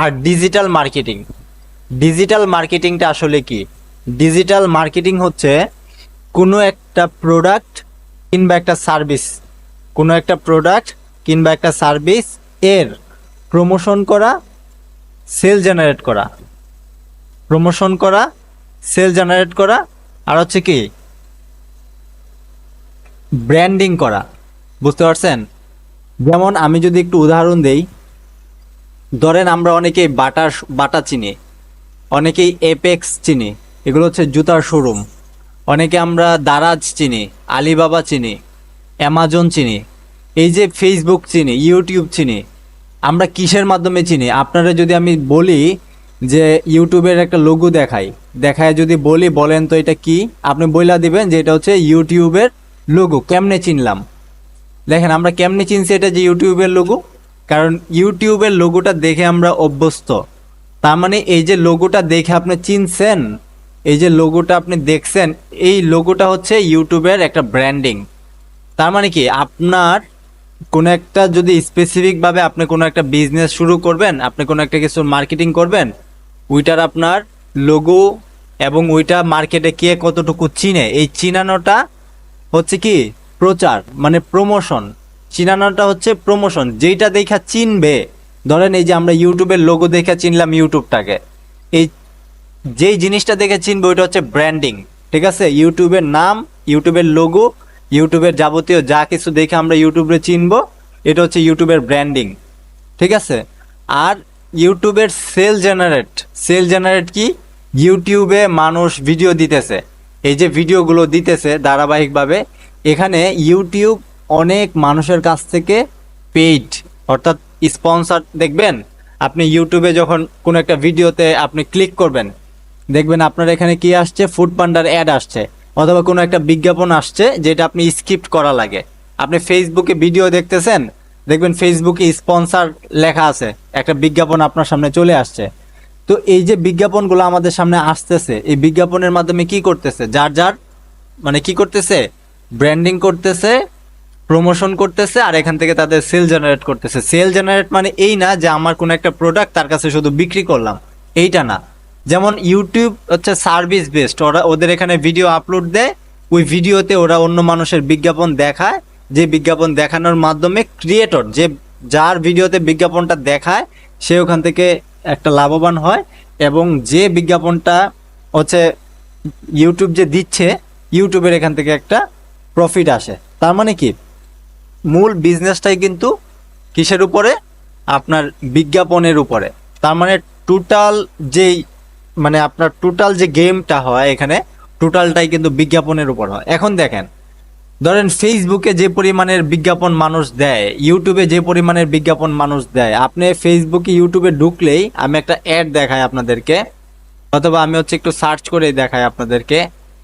আর digital marketing. Digital মার্কেটিংটা আসলে কি? Digital marketing হচ্ছে কোনো একটা প্রোডাক্ট কিংবা একটা সার্ভিস, কোনো একটা প্রোডাক্ট কিংবা একটা সার্ভিস এর প্রমোশন করা, সেল জেনারেট করা, প্রমোশন করা, সেল জেনারেট করা, আর হচ্ছে কি ব্র্যান্ডিং করা। বুঝতে পারছেন? যেমন আমি যদি একটু উদাহরণ দেই, ধরেন আমরা অনেকেই বাটা চিনি, অনেকেই এপেক্স চিনি, এগুলো হচ্ছে জুতার শোরুম। অনেকে আমরা দারাজ চিনি, আলিবাবা চিনি, অ্যামাজন চিনি, এই যে ফেসবুক চিনি, ইউটিউব চিনি। আমরা কিসের মাধ্যমে চিনি? আপনারা যদি আমি বলি যে ইউটিউবের একটা লোগো দেখায় যদি বলি বলেন তো এটা কি, আপনি বইলা দিবেন যে এটা হচ্ছে ইউটিউবের লোগো। কেমনে চিনলাম? দেখেন আমরা কেমনে চিনছি এটা যে ইউটিউবের লোগো, কারণ ইউটিউবের লোগোটা দেখে আমরা অভ্যস্ত। তার মানে এই যে লোগোটা দেখে আপনি চিনছেন, এই যে লোগোটা আপনি দেখছেন, এই লোগোটা হচ্ছে ইউটিউবের একটা ব্র্যান্ডিং। তার মানে কি, আপনার কোনো একটা যদি স্পেসিফিকভাবে আপনি কোনো একটা বিজনেস শুরু করবেন, আপনি কোনো একটা কিছু মার্কেটিং করবেন, ওইটার আপনার লোগো এবং ওইটা মার্কেটে কে কতটুকু চিনে, এই চিনানোটা হচ্ছে কি প্রচার, মানে প্রমোশন। চিনানোটা হচ্ছে প্রমোশন, যেইটা দেখা চিনবে। ধরেন এই যে আমরা ইউটিউবের লোগো দেখে চিনলাম ইউটিউবটাকে, এই যেই জিনিসটা দেখে চিনবে ওইটা হচ্ছে ব্র্যান্ডিং। ঠিক আছে? ইউটিউবের নাম, ইউটিউবের লোগো, ইউটিউবের যাবতীয় যা কিছু দেখে আমরা ইউটিউবে চিনবো, এটা হচ্ছে ইউটিউবের ব্র্যান্ডিং। ঠিক আছে? আর ইউটিউবের সেল জেনারেট কি? ইউটিউবে মানুষ ভিডিও দিতেছে, এই যে ভিডিওগুলো দিতেছে ধারাবাহিকভাবে, এখানে ইউটিউব অনেক মানুষের কাছ থেকে পেইড, অর্থাৎ স্পন্সর। দেখবেন আপনি ইউটিউবে যখন কোনো একটা ভিডিওতে আপনি ক্লিক করবেন, দেখবেন আপনার এখানে কি আসছে, ফুড পান্ডার অ্যাড আসছে, অথবা কোনো একটা বিজ্ঞাপন আসছে যেটা আপনি স্কিপ করা লাগে। আপনি ফেসবুকে ভিডিও দেখতেছেন, দেখবেন ফেসবুকে স্পন্সর লেখা আছে, একটা বিজ্ঞাপন আপনার সামনে চলে আসছে। তো এই যে বিজ্ঞাপনগুলো আমাদের সামনে আসতেছে, এই বিজ্ঞাপনের মাধ্যমে কি করতেছে, যার যার মানে কি করতেছে, ব্র্যান্ডিং করতেছে, প্রমোশন করতেছে, আর এখান থেকে তাদের সেল জেনারেট করতেছে। সেল জেনারেট মানে এই না যে আমার কোনো একটা প্রোডাক্ট তার কাছে শুধু বিক্রি করলাম, এইটা না। যেমন ইউটিউব হচ্ছে সার্ভিস বেসড, ওদের এখানে ভিডিও আপলোড দেয়, ওই ভিডিওতে ওরা অন্য মানুষের বিজ্ঞাপন দেখায়, যে বিজ্ঞাপন দেখানোর মাধ্যমে ক্রিয়েটর, যে যার ভিডিওতে বিজ্ঞাপনটা দেখায়, সে ওখান থেকে একটা লাভবান হয়, এবং যে বিজ্ঞাপনটা হচ্ছে ইউটিউব যে দিচ্ছে, ইউটিউবের এখান থেকে একটা প্রফিট আসে। তার মানে কি, মূল বিজনেসটাই কিন্তু কিসের উপরে? আপনার বিজ্ঞাপনের উপরে। তার মানে টোটাল যেই মানে আপনার টোটাল যে গেমটা হয় এখানে, টোটালটাই কিন্তু বিজ্ঞাপনের উপর হয়। এখন দেখেন, ধরেন ফেসবুকে যে পরিমাণের বিজ্ঞাপন মানুষ দেয়, ইউটিউবে যে পরিমাণের বিজ্ঞাপন মানুষ দেয়, আপনি ফেসবুকে ইউটিউবে ঢুকলেই আমি একটা অ্যাড দেখাই আপনাদেরকে, অথবা আমি হচ্ছে একটু সার্চ করে দেখাই আপনাদেরকে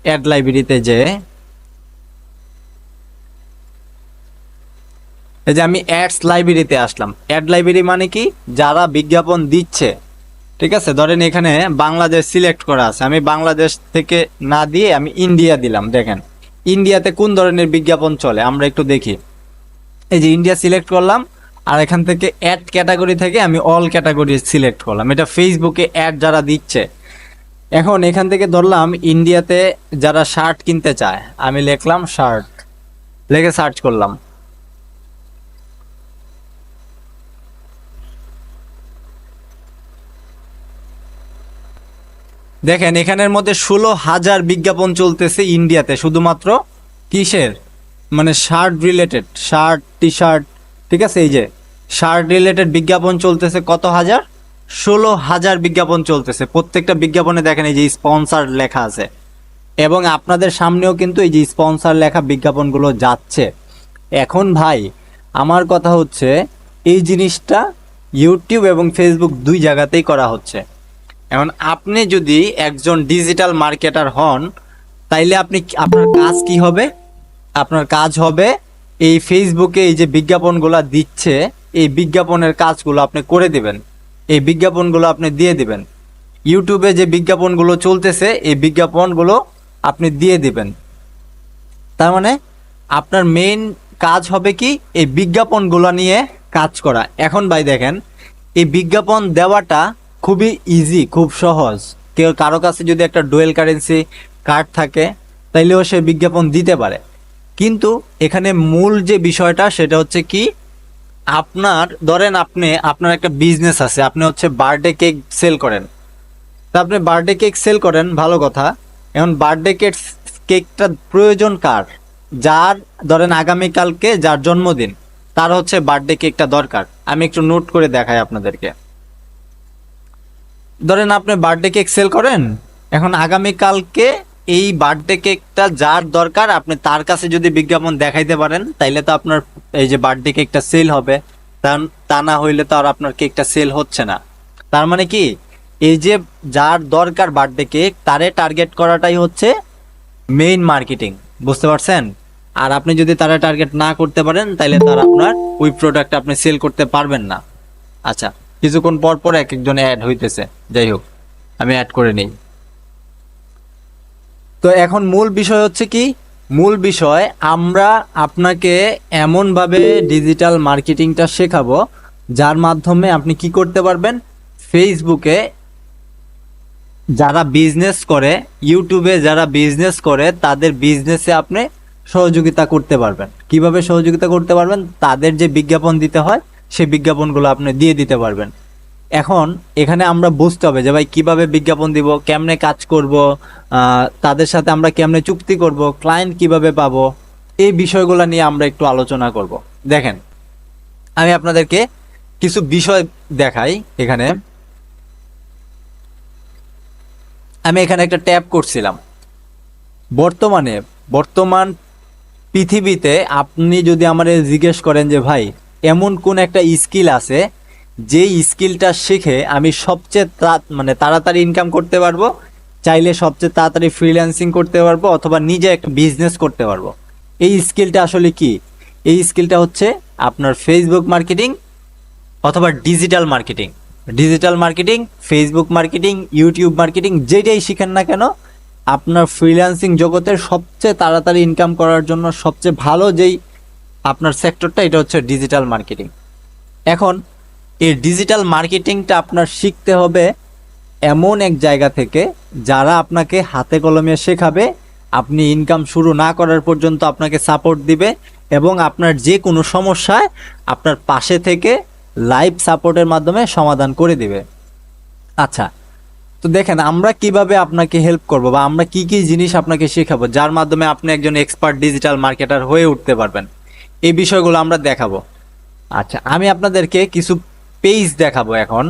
অ্যাড লাইব্রেরিতে, যে এই যে আমি অ্যাডস লাইব্রেরিতে আসলাম। অ্যাড লাইব্রেরি মানে কি, যারা বিজ্ঞাপন দিচ্ছে। ঠিক আছে? ধরেন এখানে বাংলাদেশ সিলেক্ট করা আছে, আমি বাংলাদেশ থেকে না দিয়ে আমি ইন্ডিয়া দিলাম। দেখেন ইন্ডিয়াতে কোন ধরনের বিজ্ঞাপন চলে আমরা একটু দেখি। এই যে ইন্ডিয়া সিলেক্ট করলাম, আর এখান থেকে অ্যাড ক্যাটাগরি থেকে আমি অল ক্যাটাগরি সিলেক্ট করলাম, এটা ফেসবুকে অ্যাড যারা দিচ্ছে। এখন এখান থেকে ধরলাম ইন্ডিয়াতে যারা শার্ট কিনতে চায়, আমি লিখলাম শার্ট, লিখে সার্চ করলাম। দেখেন এখানের মধ্যে 16,000 বিজ্ঞাপন চলতেছে ইন্ডিয়াতে, শুধুমাত্র কিসের, মানে shirt related, shirt T shirt. ঠিক আছে? এই যে শার্ট রিলেটেড বিজ্ঞাপন চলতেছে কত হাজার, 16,000 বিজ্ঞাপন চলতেছে। প্রত্যেকটা বিজ্ঞাপনে দেখেন এই যে স্পন্সর লেখা আছে, এবং আপনাদের সামনেও কিন্তু এই যে স্পন্সর লেখা বিজ্ঞাপনগুলো যাচ্ছে। এখন ভাই আমার কথা হচ্ছে, এই জিনিসটা ইউটিউব এবং ফেসবুক দুই জায়গাতেই করা হচ্ছে। এখন আপনি যদি একজন ডিজিটাল মার্কেটার হন, তাইলে আপনার কাজ কি হবে? আপনার কাজ হবে এই ফেসবুকে এই যে বিজ্ঞাপনগুলো দিচ্ছে, এই বিজ্ঞাপনের কাজগুলো আপনি করে দিবেন, এই বিজ্ঞাপনগুলো আপনি দিয়ে দিবেন। ইউটিউবে যে বিজ্ঞাপনগুলো চলতেছে, এই বিজ্ঞাপনগুলো আপনি দিয়ে দিবেন। তার মানে আপনার মেইন কাজ হবে কি, এই বিজ্ঞাপনগুলো নিয়ে কাজ করা। এখন ভাই দেখেন, এই বিজ্ঞাপন দেওয়াটা খুবই ইজি, খুব সহজ। কেউ কারো কাছে যদি একটা ডুয়েল কারেন্সি কার্ড থাকে তাইলেও সে বিজ্ঞাপন দিতে পারে। কিন্তু এখানে মূল যে বিষয়টা সেটা হচ্ছে কি, আপনার ধরেন আপনার একটা বিজনেস আছে, আপনি হচ্ছে বার্থডে কেক সেল করেন। তা আপনি বার্থডে কেক সেল করেন, ভালো কথা। এখন বার্থডে কেকটা প্রয়োজন কার? যার ধরেন আগামীকালকে যার জন্মদিন, তার হচ্ছে বার্থডে কেকটা দরকার। আমি একটু নোট করে দেখাই আপনাদেরকে। ধরেন আপনি বার্থডে কেক সেল করেন, এখন আগামীকালকে এই বার্থডে কেকটা যার দরকার আপনি তার কাছে যদি বিজ্ঞাপন দেখাইতে পারেন তাইলে তো আপনার এই যে বার্থডে কেকটা সেল হবে। তা না হইলে তো আর আপনার কেকটা সেল হচ্ছে না। তার মানে কি, এই যে যার দরকার বার্থডে কেক তারে টার্গেট করাটাই হচ্ছে মেইন মার্কেটিং, বুঝতে পারছেন? আর আপনি যদি তারা টার্গেট না করতে পারেন তাহলে তার আপনার ওই প্রোডাক্ট আপনি সেল করতে পারবেন না। আচ্ছা, কিছুক্ষণ পর পর এক একজন অ্যাড হইতেছে, যাই হোক আমি অ্যাড করে নিই। তো এখন মূল বিষয় হচ্ছে কি, মূল বিষয় আমরা আপনাকে এমনভাবে ডিজিটাল মার্কেটিংটা শেখাবো যার মাধ্যমে আপনি কি করতে পারবেন, ফেসবুকে যারা বিজনেস করে, ইউটিউবে যারা বিজনেস করে তাদের বিজনেসে আপনি সহযোগিতা করতে পারবেন। কিভাবে সহযোগিতা করতে পারবেন? তাদের যে বিজ্ঞাপন দিতে হয় সেই বিজ্ঞাপনগুলো আপনি দিয়ে দিতে পারবেন। এখন এখানে আমরা বুঝতে হবে যে ভাই কিভাবে বিজ্ঞাপন দিব, কেমনে কাজ করব, তাদের সাথে আমরা কেমনে চুক্তি করব, ক্লায়েন্ট কিভাবে পাবো, এই বিষয়গুলো নিয়ে আমরা একটু আলোচনা করব। দেখেন, আমি আপনাদেরকে কিছু বিষয় দেখাই। আমি এখানে একটা ট্যাব করছিলাম। বর্তমান পৃথিবীতে আপনি যদি আমারে জিজ্ঞেস করেন যে ভাই এমন কোন একটা স্কিল আছে যে স্কিলটা শিখে আমি সবচেয়ে তাড়াতাড়ি ইনকাম করতে পারবো, চাইলে সবচেয়ে তাড়াতাড়ি ফ্রিল্যান্সিং করতে পারবো অথবা নিজে একটা বিজনেস করতে পারবো, এই স্কিলটা আসলে কি? এই স্কিলটা হচ্ছে আপনার ফেসবুক মার্কেটিং অথবা digital marketing, Facebook marketing, YouTube marketing, যেটাই শিখেন না কেন, আপনার ফ্রিল্যান্সিং জগতের সবচেয়ে তাড়াতাড়ি ইনকাম করার জন্য সবচেয়ে ভালো যেই আপনার সেক্টরটা, এটা হচ্ছে ডিজিটাল মার্কেটিং। এখন এই ডিজিটাল মার্কেটিংটা আপনার শিখতে হবে এমন এক জায়গা থেকে যারা আপনাকে হাতে কলমে শেখাবে, আপনি ইনকাম শুরু না করার পর্যন্ত আপনাকে সাপোর্ট দিবে এবং আপনার যে কোনো সমস্যায় আপনার পাশে থেকে লাইভ সাপোর্টের মাধ্যমে সমাধান করে দিবে। আচ্ছা, তো দেখেন আমরা কিভাবে আপনাকে হেল্প করব বা আমরা কি কি জিনিস আপনাকে শেখাবো যার মাধ্যমে আপনি একজন এক্সপার্ট ডিজিটাল মার্কেটার হয়ে উঠতে পারবেন, এই বিষয়গুলো আমরা দেখাবো। আচ্ছা, আমি আপনাদেরকে কিছু পেজ দেখাবো এখন,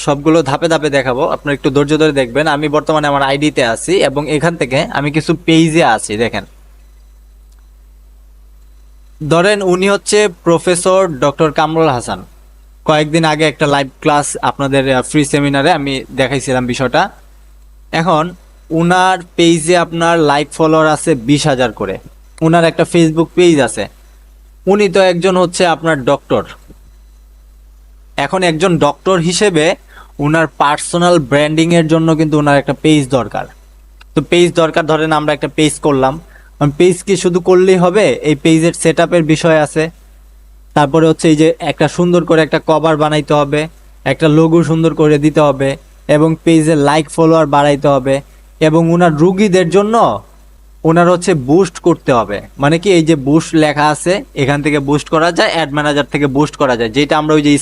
সবগুলো ধাপে ধাপে দেখাবো, আপনারা একটু ধৈর্য ধরে দেখবেন। আমি বর্তমানে আমার আইডিতে আছি এবং এখান থেকে আমি কিছু পেজে আছি। দেখেন, ধরেন উনি হচ্ছে প্রফেসর ডক্টর কামরুল হাসান। কয়েকদিন আগে একটা লাইভ ক্লাস আপনাদের ফ্রি সেমিনারে আমি দেখাইছিলাম বিষয়টা। এখন উনার পেজে আপনার লাইভ ফলোয়ার আছে 20,000 করে, উনার একটা ফেসবুক পেজ আছে। উনি তো একজন হচ্ছে আপনার ডক্টর। এখন একজন ডক্টর হিসেবে উনার পার্সোনাল ব্র্যান্ডিং এর জন্য কিন্তু উনার একটা পেজ দরকার। তো পেজ দরকার, ধরেন আমরা একটা পেজ করলাম। পেজ কি শুধু করলেই হবে? এই পেজের সেটআপের বিষয় আছে, তারপরে হচ্ছে এই যে একটা সুন্দর করে একটা কভার বানাইতে হবে, একটা লোগো সুন্দর করে দিতে হবে এবং পেজের লাইক ফলোয়ার বাড়াইতে হবে এবং উনার রুগীদের জন্য ওনার হচ্ছে বুস্ট করতে হবে। মানে কি, এই যে বুস্ট লেখা আছে এখান থেকে বুস্ট করা যায়, অ্যাড ম্যানেজার থেকে বুস্ট করা যায়, যেটা আমরা ওই যে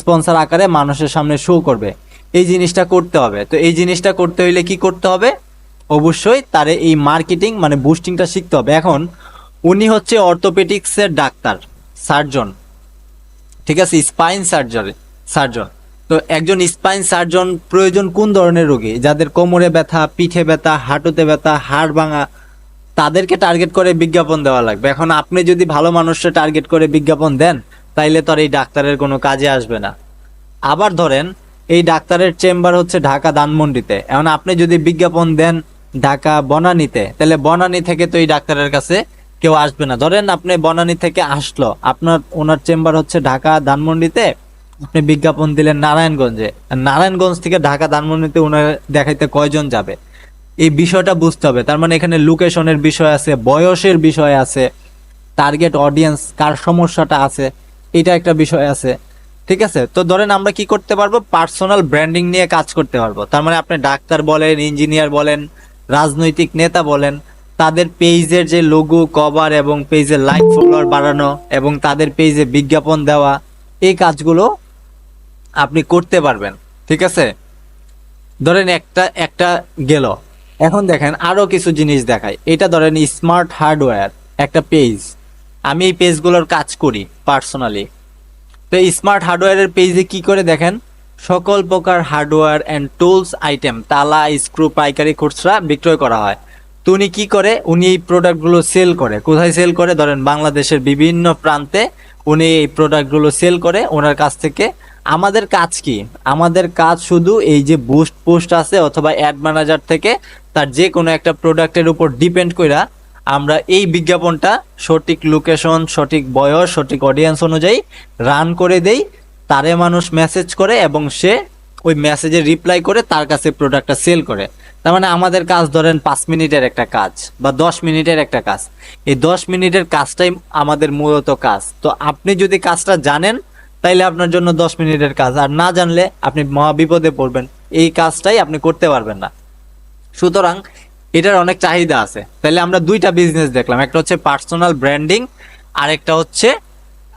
স্পন্সর আকারে মানুষের সামনে শো করবে, এই জিনিসটা করতে হবে। তো এই জিনিসটা করতে হইলে কি করতে হবে? অবশ্যই তারে এই মার্কেটিং মানে বুস্টিংটা শিখতে হবে। এখন উনি হচ্ছে অর্থোপেডিক্সের ডাক্তার, সার্জন, ঠিক আছে, স্পাইন সার্জন। তো একজন স্পাইন সার্জন প্রয়োজন কোন ধরনের রোগী? যাদের কোমরে ব্যথা, পিঠে ব্যথা, হাঁটুতে ব্যথা, হাড় ভাঙা, তাদেরকে টার্গেট করে বিজ্ঞাপন দেওয়া লাগবে। এখন আপনি যদি ভালো মানুষকে টার্গেট করে বিজ্ঞাপন দেন তাইলে তো আর এই ডাক্তারের কোনো কাজে আসবে না। আবার ধরেন এই ডাক্তারের চেম্বার হচ্ছে ঢাকা ধানমন্ডিতে, এখন আপনি যদি বিজ্ঞাপন দেন ঢাকা বনানীতে, তাহলে বনানী থেকে তো এই ডাক্তারের কাছে কেউ আসবে না। ধরেন আপনি বনানী থেকে আসলো, ওনার চেম্বার হচ্ছে ঢাকা ধানমন্ডিতে, আপনি বিজ্ঞাপন দিলেন নারায়ণগঞ্জে, নারায়ণগঞ্জ থেকে ঢাকা ধানমন্ডিতে ওনার দেখাইতে কয়জন যাবে? এই বিষয়টা বুঝতে হবে। তার মানে এখানে লোকেশনের বিষয় আছে, বয়সের বিষয় আছে, টার্গেট অডিয়েন্স কার সমস্যাটা আছে এটা একটা বিষয় আছে। ঠিক আছে, তো ধরেন আমরা কি করতে পারবো, পার্সোনাল ব্র্যান্ডিং নিয়ে কাজ করতে পারবো। তার মানে আপনি ডাক্তার বলেন, ইঞ্জিনিয়ার বলেন, রাজনৈতিক নেতা বলেন, তাদের পেজের যে লোগো, কভার এবং পেজের লাইক ফলোয়ার বাড়ানো এবং তাদের পেজে বিজ্ঞাপন দেওয়া, এই কাজগুলো আপনি করতে পারবেন। ঠিক আছে, ধরেন একটা একটা গেল। এখন দেখেন আরো কিছু জিনিস দেখায়। এটা ধরেন স্মার্ট হার্ডওয়্যার একটা পেজ, আমি এই পেজগুলোর কাজ করি পার্সোনালি। তো স্মার্ট হার্ডওয়্যারের পেজে কি করে দেখেন, সকল প্রকার হার্ডওয়্যার অ্যান্ড টুলস আইটেম, তালা, স্ক্রু পাইকারি খুচরা বিক্রয় করা হয়। তো উনি কি করে, উনি এই প্রোডাক্টগুলো সেল করে। কোথায় সেল করে, ধরেন বাংলাদেশের বিভিন্ন প্রান্তে উনি এই প্রোডাক্টগুলো সেল করে ওনার কাছ থেকে। আমাদের কাজ কি, আমাদের কাজ শুধু এই যে বুস্ট পোস্ট আছে অথবা অ্যাড ম্যানেজার থেকে তার যে কোনো একটা প্রোডাক্টের উপর ডিপেন্ড কইরা আমরা এই বিজ্ঞাপনটা সঠিক লোকেশন, সঠিক বয়স, সঠিক অডিয়েন্স অনুযায়ী রান করে দেই। তারে মানুষ মেসেজ করে এবং সে ওই মেসেজে রিপ্লাই করে তার কাছে প্রোডাক্টটা সেল করে। তার মানে আমাদের কাজ ধরেন 5 মিনিটের একটা কাজ বা 10 মিনিটের একটা কাজ। এই 10 মিনিটের কাজটাই আমাদের মূলত কাজ। তো আপনি যদি কাজটা জানেন তাইলে আপনার জন্য 10 মিনিটের কাজ, আর না জানলে আপনি মহা বিপদে পড়বেন, এই কাজটাই আপনি করতে পারবেন না। সুতরাং এটার অনেক চাহিদা আছে। তাহলে আমরা দুইটা বিজনেস দেখলাম, একটা হচ্ছে পার্সোনাল ব্র্যান্ডিং, আর একটা হচ্ছে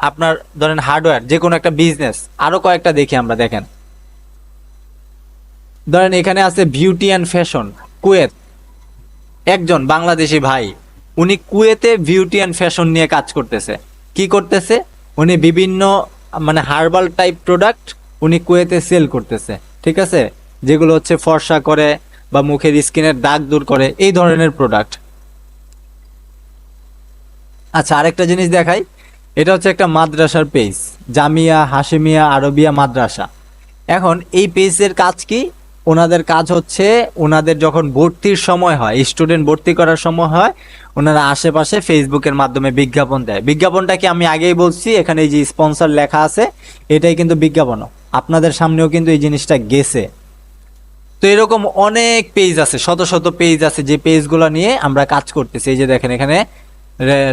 আপনার ধরেন হার্ডওয়্যার, যে কোনো একটা বিজনেস। আরো কয়েকটা দেখি আমরা, দেখেন ধরেন এখানে আছে বিউটি অ্যান্ড ফ্যাশন, কুয়েত। একজন বাংলাদেশি ভাই, উনি কুয়েতে বিউটি অ্যান্ড ফ্যাশন নিয়ে কাজ করতেছে। কি করতেছে, উনি বিভিন্ন মানে হার্বাল টাইপ প্রোডাক্ট উনি কুয়েতে সেল করতেছে। ঠিক আছে, যেগুলো হচ্ছে ফর্সা করে বা মুখের স্কিনের দাগ দূর করে, এই ধরনের প্রোডাক্ট। আচ্ছা, আরেকটা জিনিস দেখাই। এটা হচ্ছে একটা মাদ্রাসার পেজ, জামিয়া হাশেমিয়া আরবিয়া মাদ্রাসা। এখন এই পেজের কাজ কি, ওনাদের কাজ হচ্ছে ওনাদের যখন ভর্তির সময় হয়, স্টুডেন্ট ভর্তি করার সময় হয়, ওনারা আশেপাশে ফেসবুকের মাধ্যমে বিজ্ঞাপন দেয়। বিজ্ঞাপনটা কি আমি আগেই বলছি, এখানে এই যে স্পন্সর লেখা আছে, এটাই কিন্তু বিজ্ঞাপনও। আপনাদের সামনেও কিন্তু এই জিনিসটা গেছে। তো এরকম অনেক পেজ আছে, শত শত পেজ আছে, যে পেজগুলো নিয়ে আমরা কাজ করতেছি। এই যে দেখেন এখানে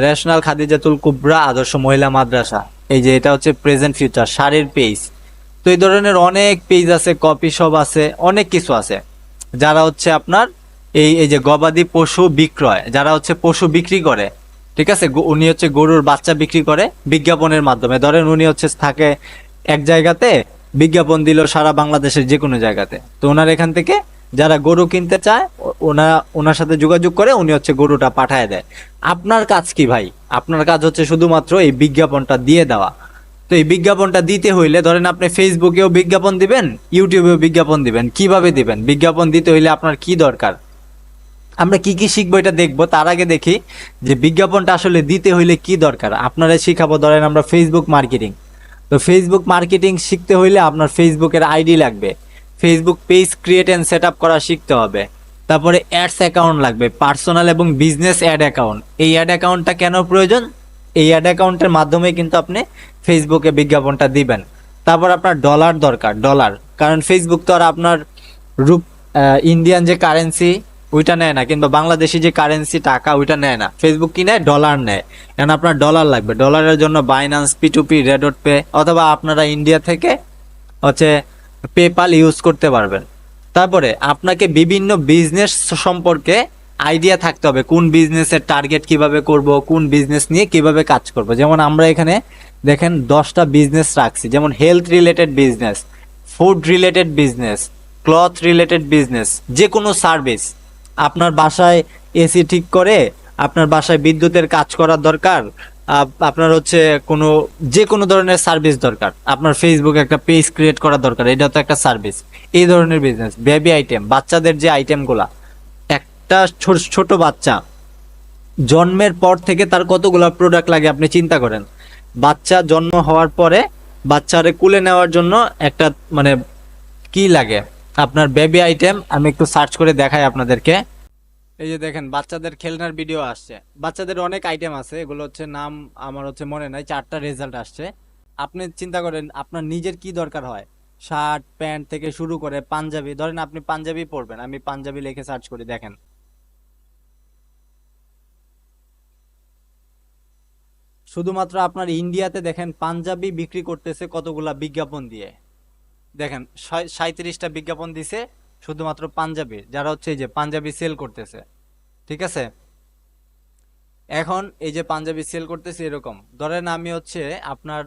রেশনাল খাদিজাতুল কুবরা আদর্শ মহিলা মাদ্রাসা, এই যে এটা হচ্ছে প্রেজেন্ট ফিউচার শাড়ির পেজ। তো এই ধরনের অনেক পেজ আছে, কপি শপ আছে, অনেক কিছু আছে। যারা হচ্ছে আপনার এই এই যে গবাদি পশু বিক্রয়, যারা হচ্ছে পশু বিক্রি করে, ঠিক আছে, উনি হচ্ছে গরুর বাচ্চা বিক্রি করে বিজ্ঞাপনের মাধ্যমে। ধরেন উনি হচ্ছে থাকে এক জায়গাতে, বিজ্ঞাপন দিল সারা বাংলাদেশের যে কোনো জায়গাতে। তো ওনার এখান থেকে যারা গরু কিনতে চায় ওনার সাথে যোগাযোগ করে উনি হচ্ছে গরুটা পাঠায় দেয়। আপনার কাজ কি ভাই, আপনার কাজ হচ্ছে শুধুমাত্র এই বিজ্ঞাপনটা দিয়ে দেওয়া। তো এই বিজ্ঞাপনটা দিতে হইলে ধরেন আপনি ফেসবুকেও বিজ্ঞাপন দিবেন, ইউটিউবেও বিজ্ঞাপন দিবেন। কিভাবে দিবেন, বিজ্ঞাপন দিতে হইলে আপনার কি দরকার, আমরা কি কি শিখবো এটা দেখবো। তার আগে দেখি যে বিজ্ঞাপনটা আসলে দিতে হইলে কি দরকার, আপনারা শিখাবো। ধরেন আমরা ফেসবুক মার্কেটিং, তো ফেসবুক মার্কেটিং শিখতে হইলে আপনার ফেসবুকের আইডি লাগবে, Facebook page create and set up করা শিখতে হবে। তারপরে অ্যাডস অ্যাকাউন্ট লাগবে, পার্সোনাল এবং বিজনেস অ্যাড অ্যাকাউন্ট। এই অ্যাড অ্যাকাউন্টটা কেন প্রয়োজন, এই অ্যাড অ্যাকাউন্টের মাধ্যমে কিন্তু আপনি ফেসবুকে বিজ্ঞাপনটা দিবেন। তারপর আপনার ডলার দরকার, ডলার, কারণ ফেসবুক তো আর আপনার রূপ ইন্ডিয়ান যে কারেন্সি ওইটা নেয় না, কিংবা বাংলাদেশি যে কারেন্সি টাকা ওইটা নেয় না। ফেসবুক কি নেয়, ডলার নেয়। এখন আপনার ডলার লাগবে, ডলারের জন্য বাইন্যান্স, P2P, রেডট পে, অথবা আপনারা ইন্ডিয়া থেকে হচ্ছে পেপাল ইউজ করতে পারবেন। তারপরে আপনাকে বিভিন্ন বিজনেস সম্পর্কে আইডিয়া থাকতে হবে, কোন বিজনেসের টার্গেট কিভাবে করব, কোন বিজনেস নিয়ে কিভাবে কাজ করব। যেমন আমরা এখানে দেখেন 10টা বিজনেস রাখছি, যেমন health related business, food related business, cloth related business, যে কোনো সার্ভিস। আপনার বাসায় এসি ঠিক করে, আপনার বাসায় বিদ্যুতের কাজ করার দরকার, আপনার হচ্ছে কোনো যে কোনো ধরনের সার্ভিস দরকার, আপনার ফেসবুকে একটা পেজ ক্রিয়েট করা দরকার, এটা তো একটা সার্ভিস। এই ধরনের বিজনেস, বেবি আইটেম, বাচ্চাদের যে আইটেমগুলা, একটা ছোট বাচ্চা জন্মের পর থেকে তার কতগুলা প্রোডাক্ট লাগে আপনি চিন্তা করেন। বাচ্চা জন্ম হওয়ার পরে বাচ্চারে কুলে নেওয়ার জন্য একটা মানে কি লাগে আপনার বেবি আইটেম। আমি একটু সার্চ করে দেখাই আপনাদেরকে। এই যে দেখেন বাচ্চাদের খেলনার ভিডিও আসছে, বাচ্চাদের অনেক আইটেম আছে, এগুলো হচ্ছে নাম আমার হচ্ছে মনে নাই, 4টা রেজাল্ট আসছে। আপনি চিন্তা করেন আপনার নিজের কি দরকার হয়, শার্ট প্যান্ট থেকে শুরু করে পাঞ্জাবি। ধরেন আপনি পাঞ্জাবি পরবেন, আমি পাঞ্জাবি লিখে সার্চ করি, দেখেন শুধুমাত্র আপনার ইন্ডিয়াতে দেখেন পাঞ্জাবি বিক্রি করতেছে কতগুলা বিজ্ঞাপন দিয়ে, দেখেন 37টা বিজ্ঞাপন দিছে শুধুমাত্র পাঞ্জাবির, যারা হচ্ছে এই যে পাঞ্জাবি সেল করতেছে। ঠিক আছে, এখন এই যে পাঞ্জাবি সেল করতেছে এরকম, ধরেন আমি হচ্ছে আপনার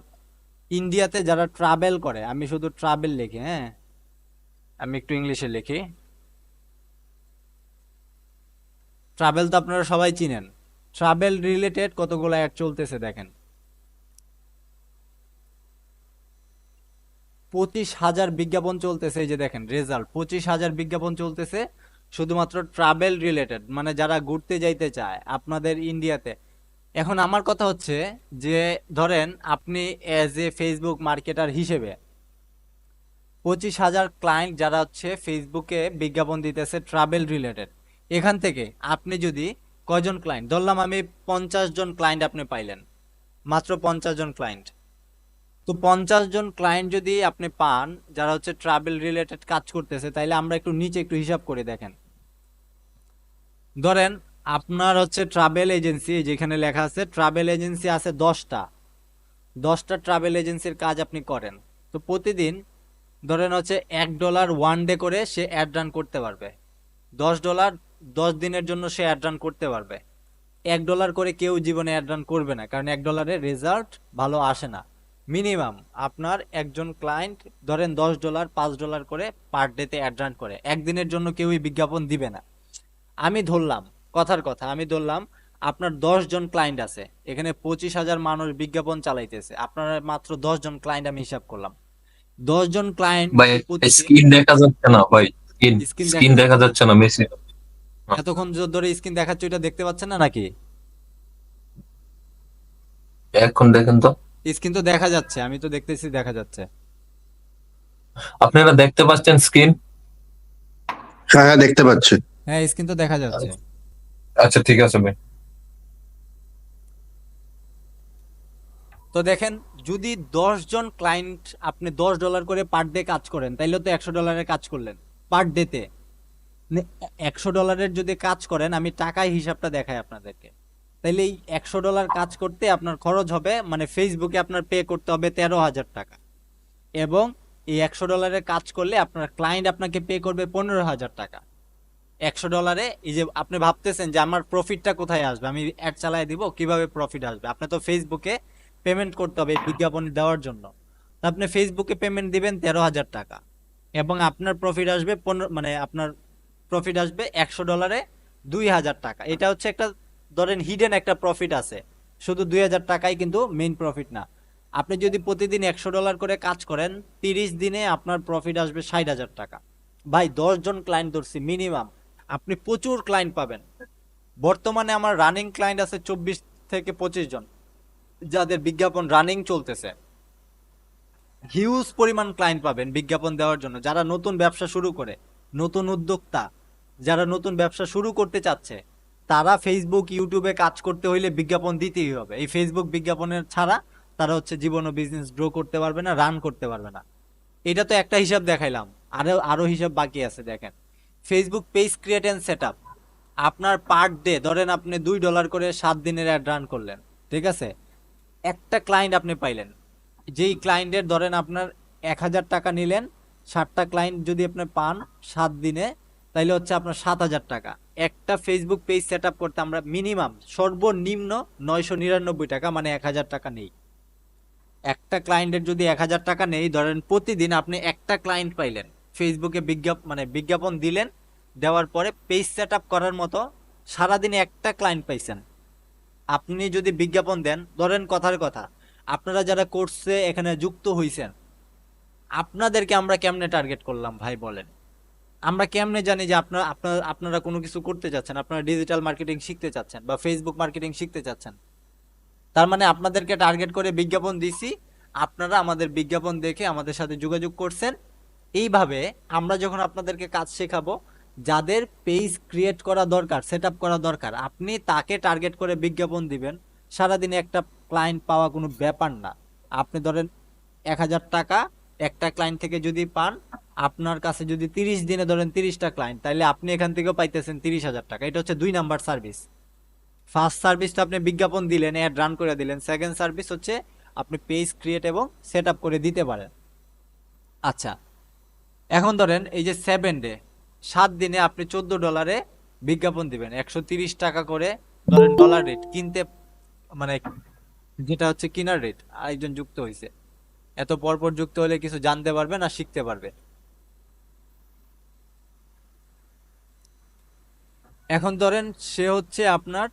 ইন্ডিয়াতে যারা ট্রাভেল করে, আমি শুধু ট্রাভেল লিখি, হ্যাঁ আমি একটু ইংলিশে লিখি, ট্রাভেল তো আপনারা সবাই চিনেন, ট্রাভেল রিলেটেড কতগুলো অ্যাড চলতেছে দেখেন, 25,000 বিজ্ঞাপন চলতেছে। এই যে দেখেন রেজাল্ট, 25,000 বিজ্ঞাপন চলতেছে শুধুমাত্র ট্রাভেল রিলেটেড, মানে যারা ঘুরতে যাইতে চায় আপনাদের ইন্ডিয়াতে। এখন আমার কথা হচ্ছে যে ধরেন আপনি এজ এ ফেসবুক মার্কেটার হিসেবে 25,000 ক্লায়েন্ট যারা হচ্ছে ফেসবুকে বিজ্ঞাপন দিতেছে ট্রাভেল রিলেটেড, এখান থেকে আপনি যদি কয়জন ক্লায়েন্ট, ধরলাম আমি 50 জন ক্লায়েন্ট আপনি পাইলেন, মাত্র 50 জন ক্লায়েন্ট, তো 50 জন ক্লায়েন্ট যদি আপনি পান যারা হচ্ছে ট্রাভেল রিলেটেড কাজ করতেছে, তাইলে আমরা একটু নিচে একটু হিসাব করে দেখেন, ধরেন আপনার হচ্ছে ট্রাভেল এজেন্সি, যেখানে লেখা আছে ট্রাভেল এজেন্সি আছে 10টা ট্রাভেল এজেন্সির কাজ আপনি করেন, তো প্রতিদিন ধরেন হচ্ছে $1 ওয়ান ডে করে সে অ্যাড রান করতে পারবে, $10 10 দিনের জন্য সে অ্যাড রান করতে পারবে। $1 করে কেউ জীবনে অ্যাড রান করবে না, কারণ $1 রেজাল্ট ভালো আসে না। মিনিমাম আপনার একজন ক্লায়েন্ট ধরেন $10 $5 করে পার ডেতে অ্যাড রান করে, একদিনের জন্য কেউই বিজ্ঞাপন দিবে না। আমি ধরলাম, কথার কথা আমি ধরলাম আপনার 10 জন ক্লায়েন্ট আছে, এখানে 25,000 মানুষ বিজ্ঞাপন চালাইতেছে, আপনার মাত্র 10 জন ক্লায়েন্ট আমি হিসাব করলাম, 10 জন ক্লায়েন্ট ভাই প্রতিদিন। স্ক্রিন দেখা যাচ্ছে না ভাই, স্ক্রিন স্ক্রিন স্ক্রিন দেখা দেখা যাচ্ছে, যাচ্ছে না মেসি। এতক্ষণ ধরে স্ক্রিন দেখাচ্ছে, ওইটা দেখতে পাচ্ছেন না নাকি? এখন দেখেন তো, স্ক্রিন তো দেখা যাচ্ছে, আমি তো দেখতেছি দেখা যাচ্ছে। আপনারা দেখতে পাচ্ছেন স্ক্রিন? হ্যাঁ হ্যাঁ, দেখতে পাচ্ছি। হ্যাঁ স্ক্রিন তো দেখা যাচ্ছে। আচ্ছা ঠিক আছে ভাই। তো দেখেন, যদি 10 জন ক্লায়েন্ট আপনি $10 করে পার ডে কাজ করেন, তাইলে তো $100 কাজ করলেন পার ডেতে। $100 যদি কাজ করেন, আমি টাকায় হিসাবটা দেখাই আপনাদেরকে, তাইলে এই $100 কাজ করতে আপনার খরচ হবে, মানে ফেসবুকে আপনার পে করতে হবে 13,000 টাকা, এবং এই $100 কাজ করলে আপনার ক্লায়েন্ট আপনাকে পে করবে 15,000 টাকা। $100 এই যে আপনি ভাবতেছেন যে আমার প্রফিটটা কোথায় আসবে, আমি অ্যাড চালাই দিব, কিভাবে প্রফিট আসবে? আপনি তো ফেসবুকে পেমেন্ট করতে হবে বিজ্ঞাপন দেওয়ার জন্য, তো আপনি ফেসবুকে পেমেন্ট দিবেন 13,000 টাকা, এবং আপনার প্রফিট আসবে 15, মানে আপনার প্রফিট আসবে $100 2,000 টাকা। এটা হচ্ছে একটা ধরেন হিডেন একটা প্রফিট আছে, শুধু 2,000 টাকাই কিন্তু মেইন প্রফিট না। আপনি যদি প্রতিদিন $100 করে কাজ করেন, 30 দিনে আপনার প্রফিট আসবে 60,000 টাকা। ভাই 10 জন ক্লায়েন্ট ধরছি মিনিমাম, আপনি প্রচুর ক্লায়েন্ট পাবেন। বর্তমানে আমার রানিং ক্লায়েন্ট আছে 24 থেকে 25 জন, যাদের বিজ্ঞাপন রানিং চলতেছে। হিউজ পরিমাণ ক্লায়েন্ট পাবেন বিজ্ঞাপন দেওয়ার জন্য, যারা নতুন ব্যবসা শুরু করে, নতুন উদ্যোক্তা যারা নতুন ব্যবসা শুরু করতে চাচ্ছে, তারা ফেসবুক ইউটিউবে কাজ করতে হইলে বিজ্ঞাপন দিতেই হবে। এই ফেসবুক বিজ্ঞাপনের ছাড়া তারা হচ্ছে জীবন ও বিজনেস গ্রো করতে পারবে না, রান করতে পারবে না। এটা তো একটা হিসাব দেখাইলাম, আরো আরো হিসাব বাকি আছে। দেখেন, Facebook page create and set up, আপনার পার ডে ধরেন আপনি $2 করে 7 দিনের অ্যাড রান করলেন, ঠিক আছে, একটা ক্লায়েন্ট আপনি পাইলেন, যেই ক্লায়েন্টের ধরেন আপনার 1,000 টাকা নিলেন, 60টা ক্লায়েন্ট যদি আপনি পান 7 দিনে, তাইলে হচ্ছে আপনার 7,000 টাকা। একটা ফেসবুক পেজ সেট আপ করতে আমরা মিনিমাম সর্বনিম্ন 999 টাকা, মানে 1,000 টাকা নেই। একটা ক্লায়েন্টের যদি 1,000 টাকা নেই, ধরেন প্রতিদিন আপনি একটা ক্লায়েন্ট পাইলেন, ফেসবুকে বিজ্ঞাপন দিলেন, দেওয়ার পরে পেজ সেট আপ করার মতো সারাদিনে একটা ক্লায়েন্ট পাইছেন। আপনি যদি বিজ্ঞাপন দেন, ধরেন কথার কথা, আপনারা যারা কোর্সে এখানে যুক্ত হইছেন, আপনাদেরকে আমরা কেমনে টার্গেট করলাম ভাই বলেন? আমরা কেমনে জানি যে আপনারা কোনো কিছু করতে চাচ্ছেন, আপনারা ডিজিটাল মার্কেটিং শিখতে চাচ্ছেন বা ফেসবুক মার্কেটিং শিখতে চাচ্ছেন? তার মানে আপনাদেরকে টার্গেট করে বিজ্ঞাপন দিছি, আপনারা আমাদের বিজ্ঞাপন দেখে আমাদের সাথে যোগাযোগ করছেন। এইভাবে আমরা যখন আপনাদেরকে কাজ শেখাবো, যাদের পেজ ক্রিয়েট করা দরকার, সেট আপ করা দরকার, আপনি তাকে টার্গেট করে বিজ্ঞাপন দিবেন। সারাদিনে একটা ক্লায়েন্ট পাওয়া কোনো ব্যাপার না। আপনি ধরেন 1,000 টাকা একটা ক্লায়েন্ট থেকে যদি পান, আপনার কাছে যদি 30 দিনে ধরেন 30টা ক্লায়েন্ট, তাহলে আপনি এখান থেকেও পাইতেছেন 30,000 টাকা। এটা হচ্ছে 2 নাম্বার সার্ভিস। ফার্স্ট সার্ভিসটা আপনি বিজ্ঞাপন দিলেন, অ্যাড রান করে দিলেন। সেকেন্ড সার্ভিস হচ্ছে আপনি পেজ ক্রিয়েট এবং সেট আপ করে দিতে পারেন। আচ্ছা, এখন ধরেন এই যে 7 ডে, 7 দিনে আপনি $14 বিজ্ঞাপন দিবেন, 130 টাকা করে ধরেন ডলার রেট কিনতে, মানে যেটা হচ্ছে কিনার রেট। আরেকজন যুক্ত হয়েছে, এত পরপর যুক্ত হলে কিছু জানতে পারবে না, শিখতে পারবে। এখন ধরেন সে হচ্ছে আপনার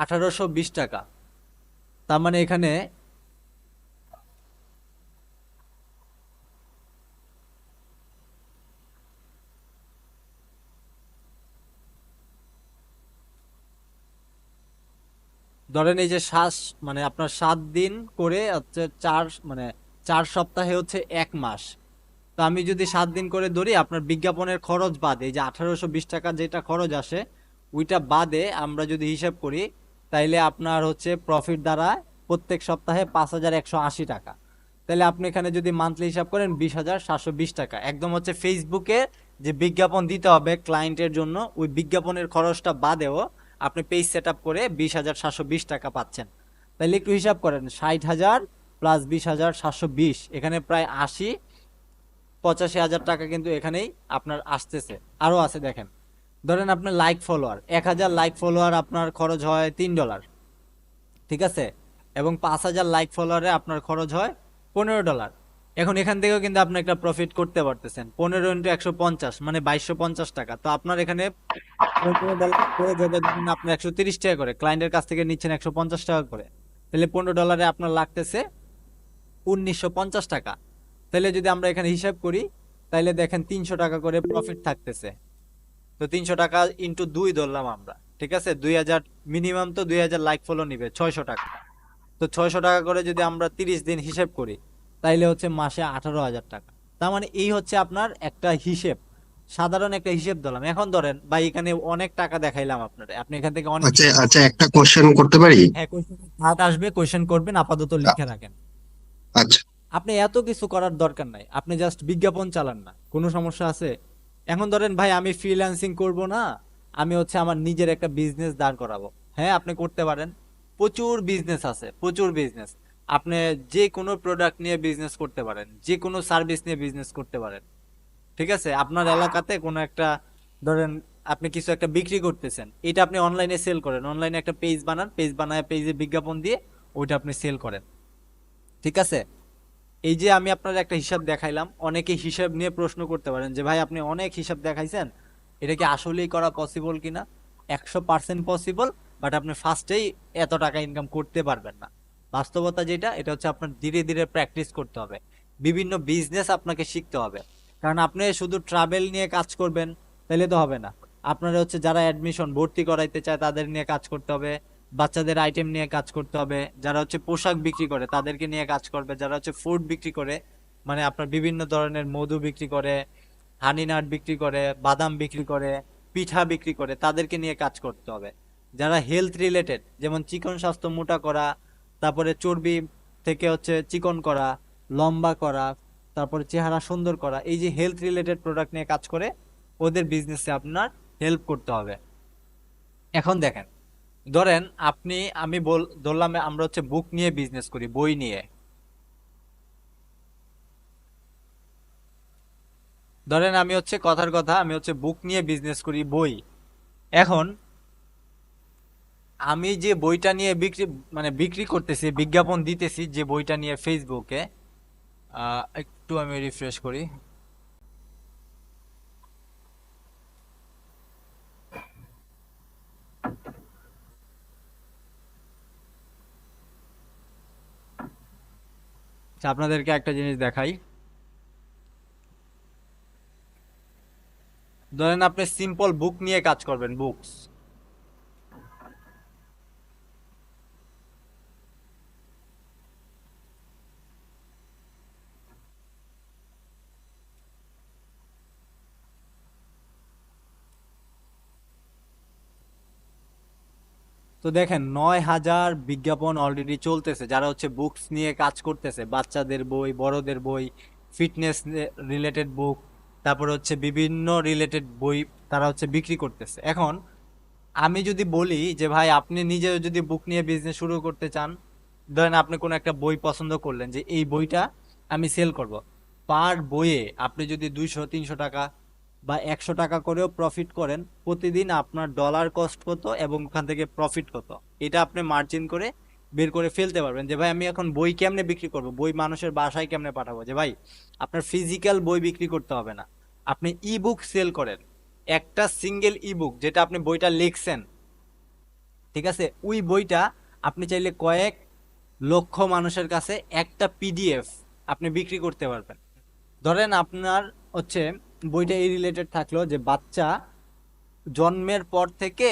1820 টাকা, তার মানে এখানে ধরেন এই যে মানে আপনার 7 দিন করে হচ্ছে মানে 4 সপ্তাহে হচ্ছে 1 মাস। তো আমি যদি 7 দিন করে ধরি, আপনার বিজ্ঞাপনের খরচ বাদে এই যে 1820 টাকা যেটা খরচ আসে, ওইটা বাদে আমরা যদি হিসাব করি, তাইলে আপনার হচ্ছে প্রফিট দ্বারা প্রত্যেক সপ্তাহে 5180 টাকা। তাহলে আপনি এখানে যদি মান্থলি হিসাব করেন 20,720 টাকা, একদম হচ্ছে ফেসবুকে যে বিজ্ঞাপন দিতে হবে ক্লায়েন্টের জন্য, ওই বিজ্ঞাপনের খরচটা বাদেও আপনি পেজ সেট আপ করে 20,720 টাকা পাচ্ছেন। তাহলে একটু হিসাব করেন, 60,000 প্লাস 20,720, এখানে প্রায় 85,000 টাকা কিন্তু এখানেই আপনার আসতেছে। আরও আছে দেখেন, ধরেন আপনার লাইক ফলোয়ার, 1,000 লাইক ফলোয়ার আপনার খরচ হয় $3, ঠিক আছে, এবং 5,000 লাইক ফলোয়ারে আপনার খরচ হয় $15। এখন এখান থেকেও কিন্তু আপনি একটা প্রফিট করতে পারতেছেন, 15 × 150 মানে 2,250 টাকা। তো আপনার এখানে $15 করে যদি আপনি 130 টাকা করে ক্লায়েন্টের কাছ থেকে নিচ্ছেন 150 টাকা করে, তাহলে $15 আপনার লাগতেছে 1,950 টাকা। তাহলে যদি আমরা এখানে হিসাব করি, তাহলে দেখেন 300 টাকা করে প্রফিট থাকতেছে। তো 300 টাকা ইন্টু 2 ধরলাম আমরা, ঠিক আছে, 2,000 মিনিমাম, তো 2,000 লাইক ফলো নিবে 600 টাকা। তো 600 টাকা করে যদি আমরা 30 দিন হিসেব করি, তাইলে হচ্ছে মাসে 18,000 টাকা। তার মানে এই হচ্ছে আপনার একটা হিসেব, সাধারণ একটা হিসেব দিলাম। এখন ধরেন ভাই এখানে অনেক টাকা দেখাইলাম আপনার, আপনি এখান থেকে অনেক, আচ্ছা আচ্ছা, একটা কোশ্চেন করতে পারি? হ্যাঁ কোয়েশ্চেন আসবে, কোয়েশ্চেন করবেন, আপাতত লিখে রাখেন। আচ্ছা। আপনি এত কিছু করার দরকার নাই, আপনি জাস্ট বিজ্ঞাপন চালান না, কোনো সমস্যা আছে? এখন ধরেন ভাই আমি ফ্রিল্যান্সিং করব না, আমি হচ্ছে আমার নিজের একটা বিজনেস দাঁড় করাবো। হ্যাঁ, আপনি করতে পারেন, প্রচুর বিজনেস আছে, প্রচুর বিজনেস। আপনি যে কোনো প্রোডাক্ট নিয়ে বিজনেস করতে পারেন, যে কোনো সার্ভিস নিয়ে বিজনেস করতে পারেন, ঠিক আছে। আপনার এলাকাতে কোনো একটা, ধরেন আপনি কিছু একটা বিক্রি করতেছেন, এটা আপনি অনলাইনে সেল করেন, অনলাইনে একটা পেজ বানান, পেজ বানায় পেজে বিজ্ঞাপন দিয়ে ওইটা আপনি সেল করেন, ঠিক আছে। এই যে আমি আপনার একটা হিসাব দেখাইলাম, অনেকে হিসাব নিয়ে প্রশ্ন করতে পারেন যে ভাই আপনি অনেক হিসাব দেখাইছেন, এটা কি আসলেই করা পসিবল কিনা? 100% পসিবল, বাট আপনি ফার্স্টেই এত টাকা ইনকাম করতে পারবেন না। বাস্তবতা যেটা, এটা হচ্ছে আপনার ধীরে ধীরে প্র্যাকটিস করতে হবে, বিভিন্ন বিজনেস আপনাকে শিখতে হবে। কারণ আপনি শুধু ট্রাভেল নিয়ে কাজ করবেন তাহলে তো হবে না। আপনারা হচ্ছে যারা অ্যাডমিশন ভর্তি করাইতে চায় তাদের নিয়ে কাজ করতে হবে, বাচ্চাদের আইটেম নিয়ে কাজ করতে হবে, যারা হচ্ছে পোশাক বিক্রি করে তাদেরকে নিয়ে কাজ করবে, যারা হচ্ছে ফুড বিক্রি করে, মানে আপনার বিভিন্ন ধরনের মধু বিক্রি করে, হানি নাট বিক্রি করে, বাদাম বিক্রি করে, পিঠা বিক্রি করে, তাদেরকে নিয়ে কাজ করতে হবে। যারা হেলথ রিলেটেড, যেমন চিকন স্বাস্থ্য মোটা করা, তারপরে চর্বি থেকে হচ্ছে চিকন করা, লম্বা করা, তারপরে চেহারা সুন্দর করা, এই যে হেলথ রিলেটেড প্রোডাক্ট নিয়ে কাজ করে, ওদের বিজনেসে আপনার হেল্প করতে হবে। এখন দেখেন, ধরেন আমি ধরলাম আমরা হচ্ছে বুক নিয়ে বিজনেস করি, বই নিয়ে। ধরেন আমি হচ্ছে কথার কথা, আমি হচ্ছে বুক নিয়ে বিজনেস করি, বই। এখন আমি যে বইটা নিয়ে বিক্রি করতেছি, বিজ্ঞাপন দিতেছি যে বইটা নিয়ে ফেসবুকে, একটু আমি রিফ্রেশ করি। আচ্ছা, আপনাদেরকে একটা জিনিস দেখাই। ধরেন আপনি সিম্পল বুক নিয়ে কাজ করবেন, বুকস। তো দেখেন 9,000 বিজ্ঞাপন অলরেডি চলতেছে, যারা হচ্ছে বুকস নিয়ে কাজ করতেছে, বাচ্চাদের বই, বড়দের বই, ফিটনেস রিলেটেড বুক, তারপর হচ্ছে বিভিন্ন রিলেটেড বই তারা হচ্ছে বিক্রি করতেছে। এখন আমি যদি বলি যে ভাই আপনি নিজেও যদি বুক নিয়ে বিজনেস শুরু করতে চান, ধরেন আপনি কোনো একটা বই পছন্দ করলেন যে এই বইটা আমি সেল করব, পার বইয়ে আপনি যদি 200-300 টাকা বা 100 টাকা করেও প্রফিট করেন, প্রতিদিন আপনার ডলার কস্ট কত এবং ওখান থেকে প্রফিট কত, এটা আপনি মার্জিন করে বের করে ফেলতে পারবেন যে ভাই আমি এখন বই কেমনে বিক্রি করব, বই মানুষের বাসায় কেমনে পাঠাবো। যে ভাই আপনার ফিজিক্যাল বই বিক্রি করতে হবে না, আপনি ই বুক সেল করেন, একটা সিঙ্গেল ই বুক যেটা আপনি বইটা লিখছেন, ঠিক আছে, ওই বইটা আপনি চাইলে কয়েক লক্ষ মানুষের কাছে একটা পিডিএফ আপনি বিক্রি করতে পারবেন। ধরেন আপনার হচ্ছে বইটা এই রিলেটেড থাকলো যে বাচ্চা জন্মের পর থেকে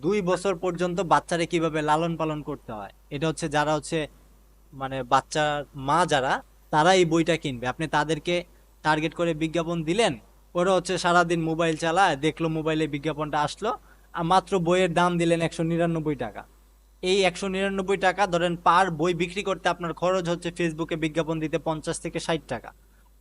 2 বছর পর্যন্ত বাচ্চারে কিভাবে লালন পালন করতে হয়, এটা হচ্ছে যারা হচ্ছে মানে বাচ্চার মা যারা, তারা এই বইটা কিনবে, আপনি তাদেরকে টার্গেট করে বিজ্ঞাপন দিলেন, ওরা হচ্ছে সারাদিন মোবাইল চালায়, দেখলো মোবাইলে বিজ্ঞাপনটা আসলো, আর মাত্র বইয়ের দাম দিলেন 199 টাকা। এই 199 টাকা ধরেন পার বই বিক্রি করতে আপনার খরচ হচ্ছে ফেসবুকে বিজ্ঞাপন দিতে 50 থেকে 60 টাকা।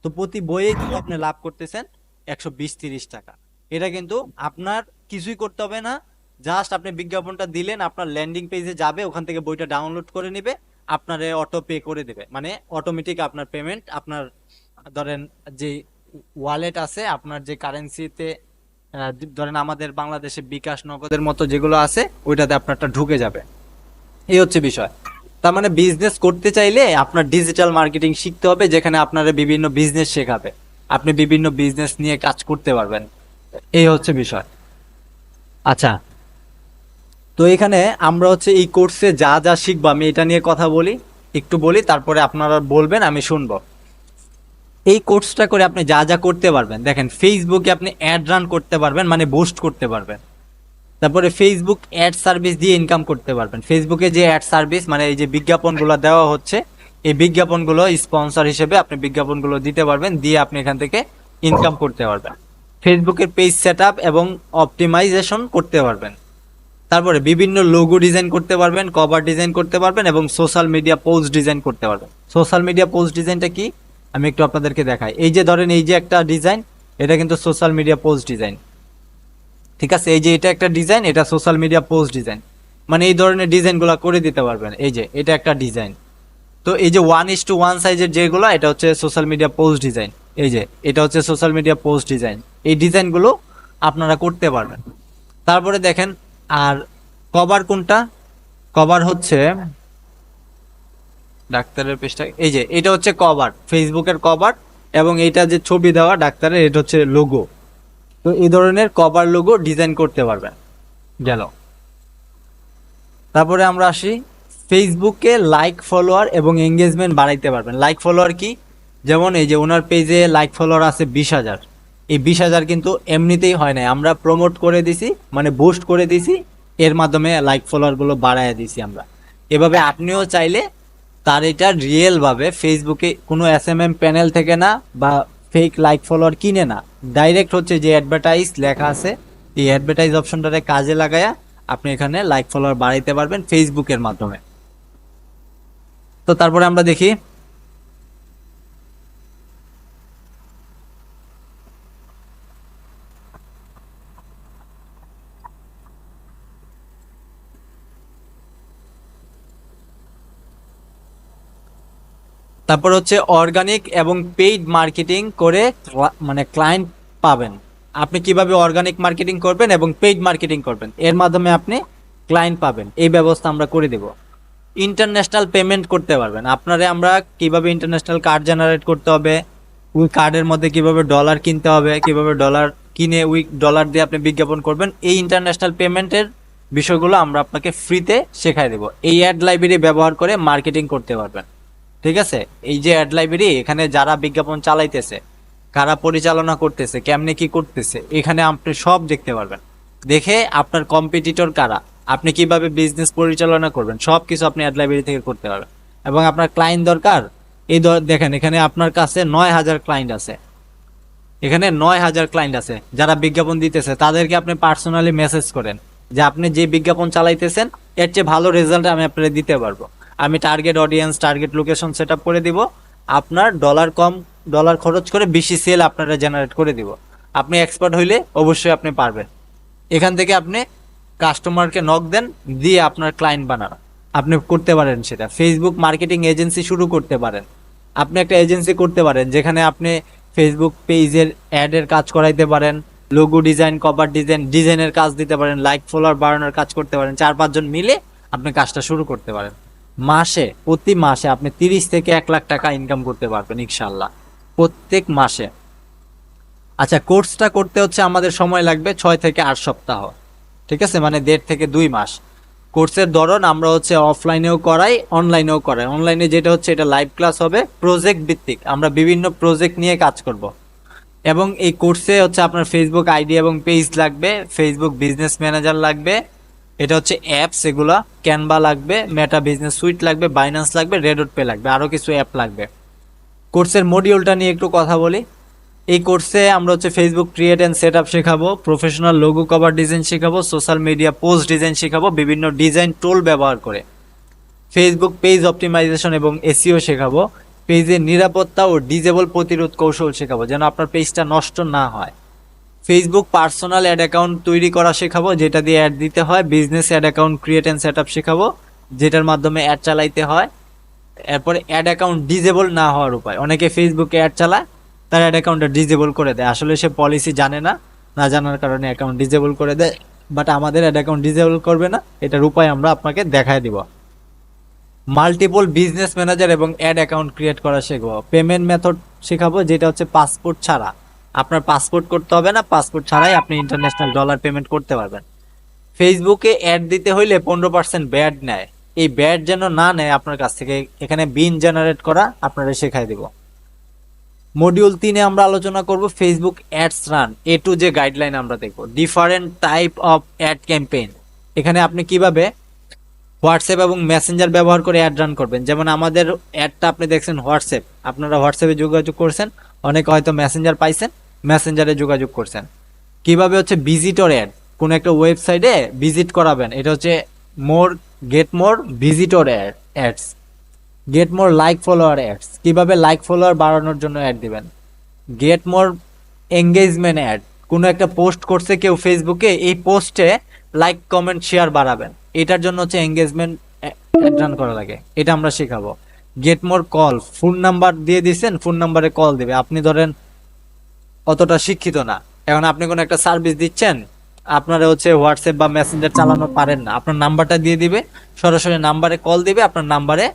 তো প্রতি বইয়ে কিন্তু আপনি লাভ করতেছেন 120-30 টাকা। এটা কিন্তু আপনার কিছুই করতে হবে না, জাস্ট আপনি বিজ্ঞাপনটা দিলেন, আপনার ল্যান্ডিং পেজে যাবে, ওখান থেকে বইটা ডাউনলোড করে নেবে, আপনারে অটো পে করে দেবে, মানে অটোমেটিক আপনার পেমেন্ট আপনার ধরেন যে ওয়ালেট আছে, আপনার যে কারেন্সিতে ধরেন আমাদের বাংলাদেশে বিকাশ নগদের মতো যেগুলো আছে ওইটাতে আপনারটা ঢুকে যাবে। এই হচ্ছে বিষয়। তার মানে বিজনেস করতে চাইলে আপনার ডিজিটাল মার্কেটিং শিখতে হবে, যেখানে আপনারা বিভিন্ন বিজনেস শেখাবে, আপনি বিভিন্ন বিজনেস নিয়ে কাজ করতে পারবেন। এই হচ্ছে বিষয়। আচ্ছা, তো এখানে আমরা হচ্ছে এই কোর্সে যা যা শিখবো আমি এটা নিয়ে কথা বলি, একটু বলি, তারপরে আপনারা বলবেন, আমি শুনবো। এই কোর্সটা করে আপনি যা যা করতে পারবেন, দেখেন ফেসবুকে আপনি অ্যাড রান করতে পারবেন, মানে বুস্ট করতে পারবেন। তারপরে ফেসবুক অ্যাড সার্ভিস দিয়ে ইনকাম করতে পারবেন। ফেসবুকে যে অ্যাড সার্ভিস মানে এই যে বিজ্ঞাপনগুলো দেওয়া হচ্ছে, এই বিজ্ঞাপনগুলো স্পন্সর হিসেবে আপনি বিজ্ঞাপনগুলো দিতে পারবেন, দিয়ে আপনি এখান থেকে ইনকাম করতে পারবেন। ফেসবুকের পেজ সেট আপ এবং অপটিমাইজেশন করতে পারবেন। তারপরে বিভিন্ন লোগো ডিজাইন করতে পারবেন, কভার ডিজাইন করতে পারবেন এবং সোশ্যাল মিডিয়া পোস্ট ডিজাইন করতে পারবেন। সোশ্যাল মিডিয়া পোস্ট ডিজাইনটা কি আমি একটু আপনাদেরকে দেখাই। এই যে ধরেন এই যে একটা ডিজাইন, এটা কিন্তু সোশ্যাল মিডিয়া পোস্ট ডিজাইন, ঠিক আছে। এই যে এটা একটা ডিজাইন, এটা সোশ্যাল মিডিয়া পোস্ট ডিজাইন, মানে এই ধরনের ডিজাইনগুলো করে দিতে পারবেন। এই যে এটা একটা ডিজাইন, তো এই যে 1:1 সাইজের যেগুলো, এটা হচ্ছে সোশ্যাল মিডিয়া পোস্ট ডিজাইন। এই যে এটা হচ্ছে সোশ্যাল মিডিয়া পোস্ট ডিজাইন, এই ডিজাইনগুলো আপনারা করতে পারবেন। তারপরে দেখেন আর কভার কোনটা, কভার হচ্ছে ডাক্তারের পেজটা, এই যে এটা হচ্ছে কভার, ফেসবুকের কভার, এবং এইটা যে ছবি দেওয়া ডাক্তারের, এটা হচ্ছে লোগো। তো এই ধরনের কভার লোগো ডিজাইন করতে পারবেন। গেল। তারপরে আমরা আসি ফেসবুকে লাইক ফলোয়ার এবং এঙ্গেজমেন্ট বাড়াইতে পারবেন। লাইক ফলোয়ার কি, যেমন এই যে ওনার পেজে লাইক ফলোয়ার আছে 20,000, এই 20,000 কিন্তু এমনিতেই হয় না, আমরা প্রমোট করে দিছি, মানে বুস্ট করে দিছি, এর মাধ্যমে লাইক ফলোয়ারগুলো বাড়াইয়া দিছি আমরা। এভাবে আপনিও চাইলে তার এটা রিয়েলভাবে ফেসবুকে কোনো এসএমএম প্যানেল থেকে না বা ফেক লাইক ফলোয়ার কিনে না, ডাইরেক্ট হচ্ছে যে অ্যাডভার্টাইজ লেখা আছে এই অ্যাডভার্টাইজ অপশনটারে কাজে লাগায়া আপনি এখানে লাইক ফলোয়ার বাড়াইতে পারবেন ফেসবুকের মাধ্যমে। তো তারপরে আমরা দেখি তারপর হচ্ছে অর্গানিক এবং পেইড মার্কেটিং করে মানে ক্লায়েন্ট পাবেন। আপনি কিভাবে অর্গানিক মার্কেটিং করবেন এবং পেইড মার্কেটিং করবেন, এর মাধ্যমে আপনি ক্লায়েন্ট পাবেন, এই ব্যবস্থা আমরা করে দেব। ইন্টারন্যাশনাল পেমেন্ট করতে পারবেন, আপনারে আমরা কিভাবে ইন্টারন্যাশনাল কার্ড জেনারেট করতে হবে, ওই কার্ডের মধ্যে কিভাবে ডলার কিনতে হবে, কিভাবে ডলার কিনে ওই ডলার দিয়ে আপনি বিজ্ঞাপন করবেন, এই ইন্টারন্যাশনাল পেমেন্টের বিষয়গুলো আমরা আপনাকে ফ্রিতে শেখাই দেব। এই অ্যাড লাইব্রেরি ব্যবহার করে মার্কেটিং করতে পারবেন, ঠিক আছে। এই যে অ্যাড লাইব্রেরি, এখানে যারা বিজ্ঞাপন চালাইতেছে, কারা পরিচালনা করতেছে, কেমনে কি করতেছে, এখানে আপনি সব দেখতে পারবেন। দেখে আপনার কম্পিটিটর কারা, আপনি কিভাবে বিজনেস পরিচালনা করবেন, সব কিছু আপনি অ্যাড লাইব্রেরি থেকে করতে পারবেন। এবং আপনার ক্লায়েন্ট দরকার, এই দেখেন এখানে আপনার কাছে 9,000 ক্লায়েন্ট আছে, এখানে 9,000 ক্লায়েন্ট আছে যারা বিজ্ঞাপন দিতেছে, তাদেরকে আপনি পার্সোনালি মেসেজ করেন যে আপনি যে বিজ্ঞাপন চালাইতেছেন এর চেয়ে ভালো রেজাল্ট আমি আপনাকে দিতে পারবো, আমি target audience target location set up করে দিব, আপনার ডলার খরচ করে বেশি সেল আপনারা জেনারেট করে দিব। আপনি এক্সপার্ট হইলে অবশ্যই আপনি পারবেন। এখান থেকে আপনি কাস্টমারকে নক দেন, দিয়ে আপনার ক্লায়েন্ট বানান। আপনি করতে পারেন সেটা, ফেসবুক মার্কেটিং এজেন্সি শুরু করতে পারেন। আপনি একটা এজেন্সি করতে পারেন যেখানে আপনি ফেসবুক পেজের অ্যাডের কাজ করাইতে পারেন, লোগো ডিজাইন, কভার ডিজাইনের কাজ দিতে পারেন, লাইক ফলোয়ার বাড়ানোর কাজ করতে পারেন। 4-5 জন মিলে আপনি কাজটা শুরু করতে পারেন। প্রতি মাসে আপনি 30 থেকে 1 লাখ টাকা ইনকাম করতে পারবেন ইনশাল্লাহ, প্রত্যেক মাসে। আচ্ছা, কোর্সটা করতে হচ্ছে আমাদের সময় লাগবে 6 থেকে 8 সপ্তাহ, ঠিক আছে, মানে 1.5 থেকে 2 মাস। কোর্সের ধরন আমরা হচ্ছে অফলাইনেও করাই, অনলাইনেও করাই। অনলাইনে যেটা হচ্ছে এটা লাইভ ক্লাস হবে, প্রজেক্ট ভিত্তিক, আমরা বিভিন্ন প্রজেক্ট নিয়ে কাজ করব। এবং এই কোর্সে হচ্ছে আপনার ফেসবুক আইডি এবং পেজ লাগবে, ফেসবুক বিজনেস ম্যানেজার লাগবে, এটা হচ্ছে অ্যাপস, এগুলা ক্যানভা লাগবে, মেটা বিজনেস সুইট লাগবে, বাইন্যান্স লাগবে, রেডট পে লাগবে, আরও কিছু অ্যাপ লাগবে। কোর্সের মডিউলটা নিয়ে একটু কথা বলি। এই কোর্সে আমরা হচ্ছে Facebook create and set up শেখাবো, প্রফেশনাল লোগো কভার ডিজাইন শেখাবো, সোশ্যাল মিডিয়া পোস্ট ডিজাইন শেখাবো বিভিন্ন ডিজাইন টুল ব্যবহার করে, ফেসবুক পেজ অপটিমাইজেশন এবং এসইও শেখাবো, পেজের নিরাপত্তা ও ডিজেবল প্রতিরোধ কৌশল শেখাবো যেন আপনার পেজটা নষ্ট না হয়। ফেসবুক পার্সোনাল অ্যাড অ্যাকাউন্ট তৈরি করা শেখাবো, যেটা দিয়ে অ্যাড দিতে হয়। Business ad account create and set up শেখাবো, যেটার মাধ্যমে অ্যাড চালাইতে হয়। এরপরে অ্যাড অ্যাকাউন্ট ডিজেবল না হওয়ার উপায়, অনেকে ফেসবুকে অ্যাড চালায়, তার অ্যাড অ্যাকাউন্টটা ডিজেবল করে দেয়, আসলে সে পলিসি জানে না, না জানার কারণে অ্যাকাউন্ট ডিজেবল করে দেয়। বাট আমাদের অ্যাড অ্যাকাউন্ট ডিজেবল করবে না, এটার উপায় আমরা আপনাকে দেখায় দিব। মাল্টিপল বিজনেস ম্যানেজার এবং অ্যাড অ্যাকাউন্ট ক্রিয়েট করা শেখাবো। পেমেন্ট মেথড শেখাবো, যেটা হচ্ছে পাসপোর্ট ছাড়া, আপনার পাসপোর্ট করতে হবে না, পাসপোর্ট ছাড়াই আপনি ইন্টারন্যাশনাল ডলার পেমেন্ট করতে পারবেন। ফেসবুকে অ্যাড দিতে হইলে 15% ব্যাড নেয়, এই ব্যাড যেন না নেয় আপনার কাছ থেকে, এখানে বিন জেনারেট করা আপনারা শেখাই দিব। মডিউল 3-এ আমরা আলোচনা করব ফেসবুক অ্যাডস রান, এ টু যে গাইডলাইন আমরা দেখব। Different type of ad campaign, এখানে আপনি কিভাবে হোয়াটসঅ্যাপ এবং মেসেঞ্জার ব্যবহার করে অ্যাড রান করবেন। যেমন আমাদের অ্যাডটা আপনি দেখছেন হোয়াটসঅ্যাপ, আপনারা হোয়াটসঅ্যাপে যোগাযোগ করছেন, অনেকে হয়তো মেসেঞ্জার পাইছেন, মেসেঞ্জারে যোগাযোগ করছেন। কিভাবে হচ্ছে ভিজিটর অ্যাড, কোন একটা ওয়েবসাইটে ভিজিট করাবেন, এটা হচ্ছে get more visitor ads, get more like follower ads, কিভাবে লাইক ফলোয়ার বাড়ানোর জন্য অ্যাড দিবেন। গেট মোর এঙ্গেজমেন্ট অ্যাড, কোনো একটা পোস্ট করছে কেউ ফেসবুকে, এই পোস্টে লাইক কমেন্ট শেয়ার বাড়াবেন, এটার জন্য হচ্ছে এঙ্গেজমেন্ট অ্যাড রান করা লাগে, এটা আমরা শেখাবো। Get more call, phone number দিয়ে দিচ্ছেন, ফোন নাম্বারে কল দিবে। আপনি ধরেন অতটা শিক্ষিত না, এখন আপনি কোনো একটা সার্ভিস দিচ্ছেন, আপনারা হচ্ছে হোয়াটসঅ্যাপ বা মেসেঞ্জার চালানো পারেন না, আপনার নাম্বারটা দিয়ে দিবে, সরাসরি নাম্বারে কল দিবে, আপনার নাম্বারে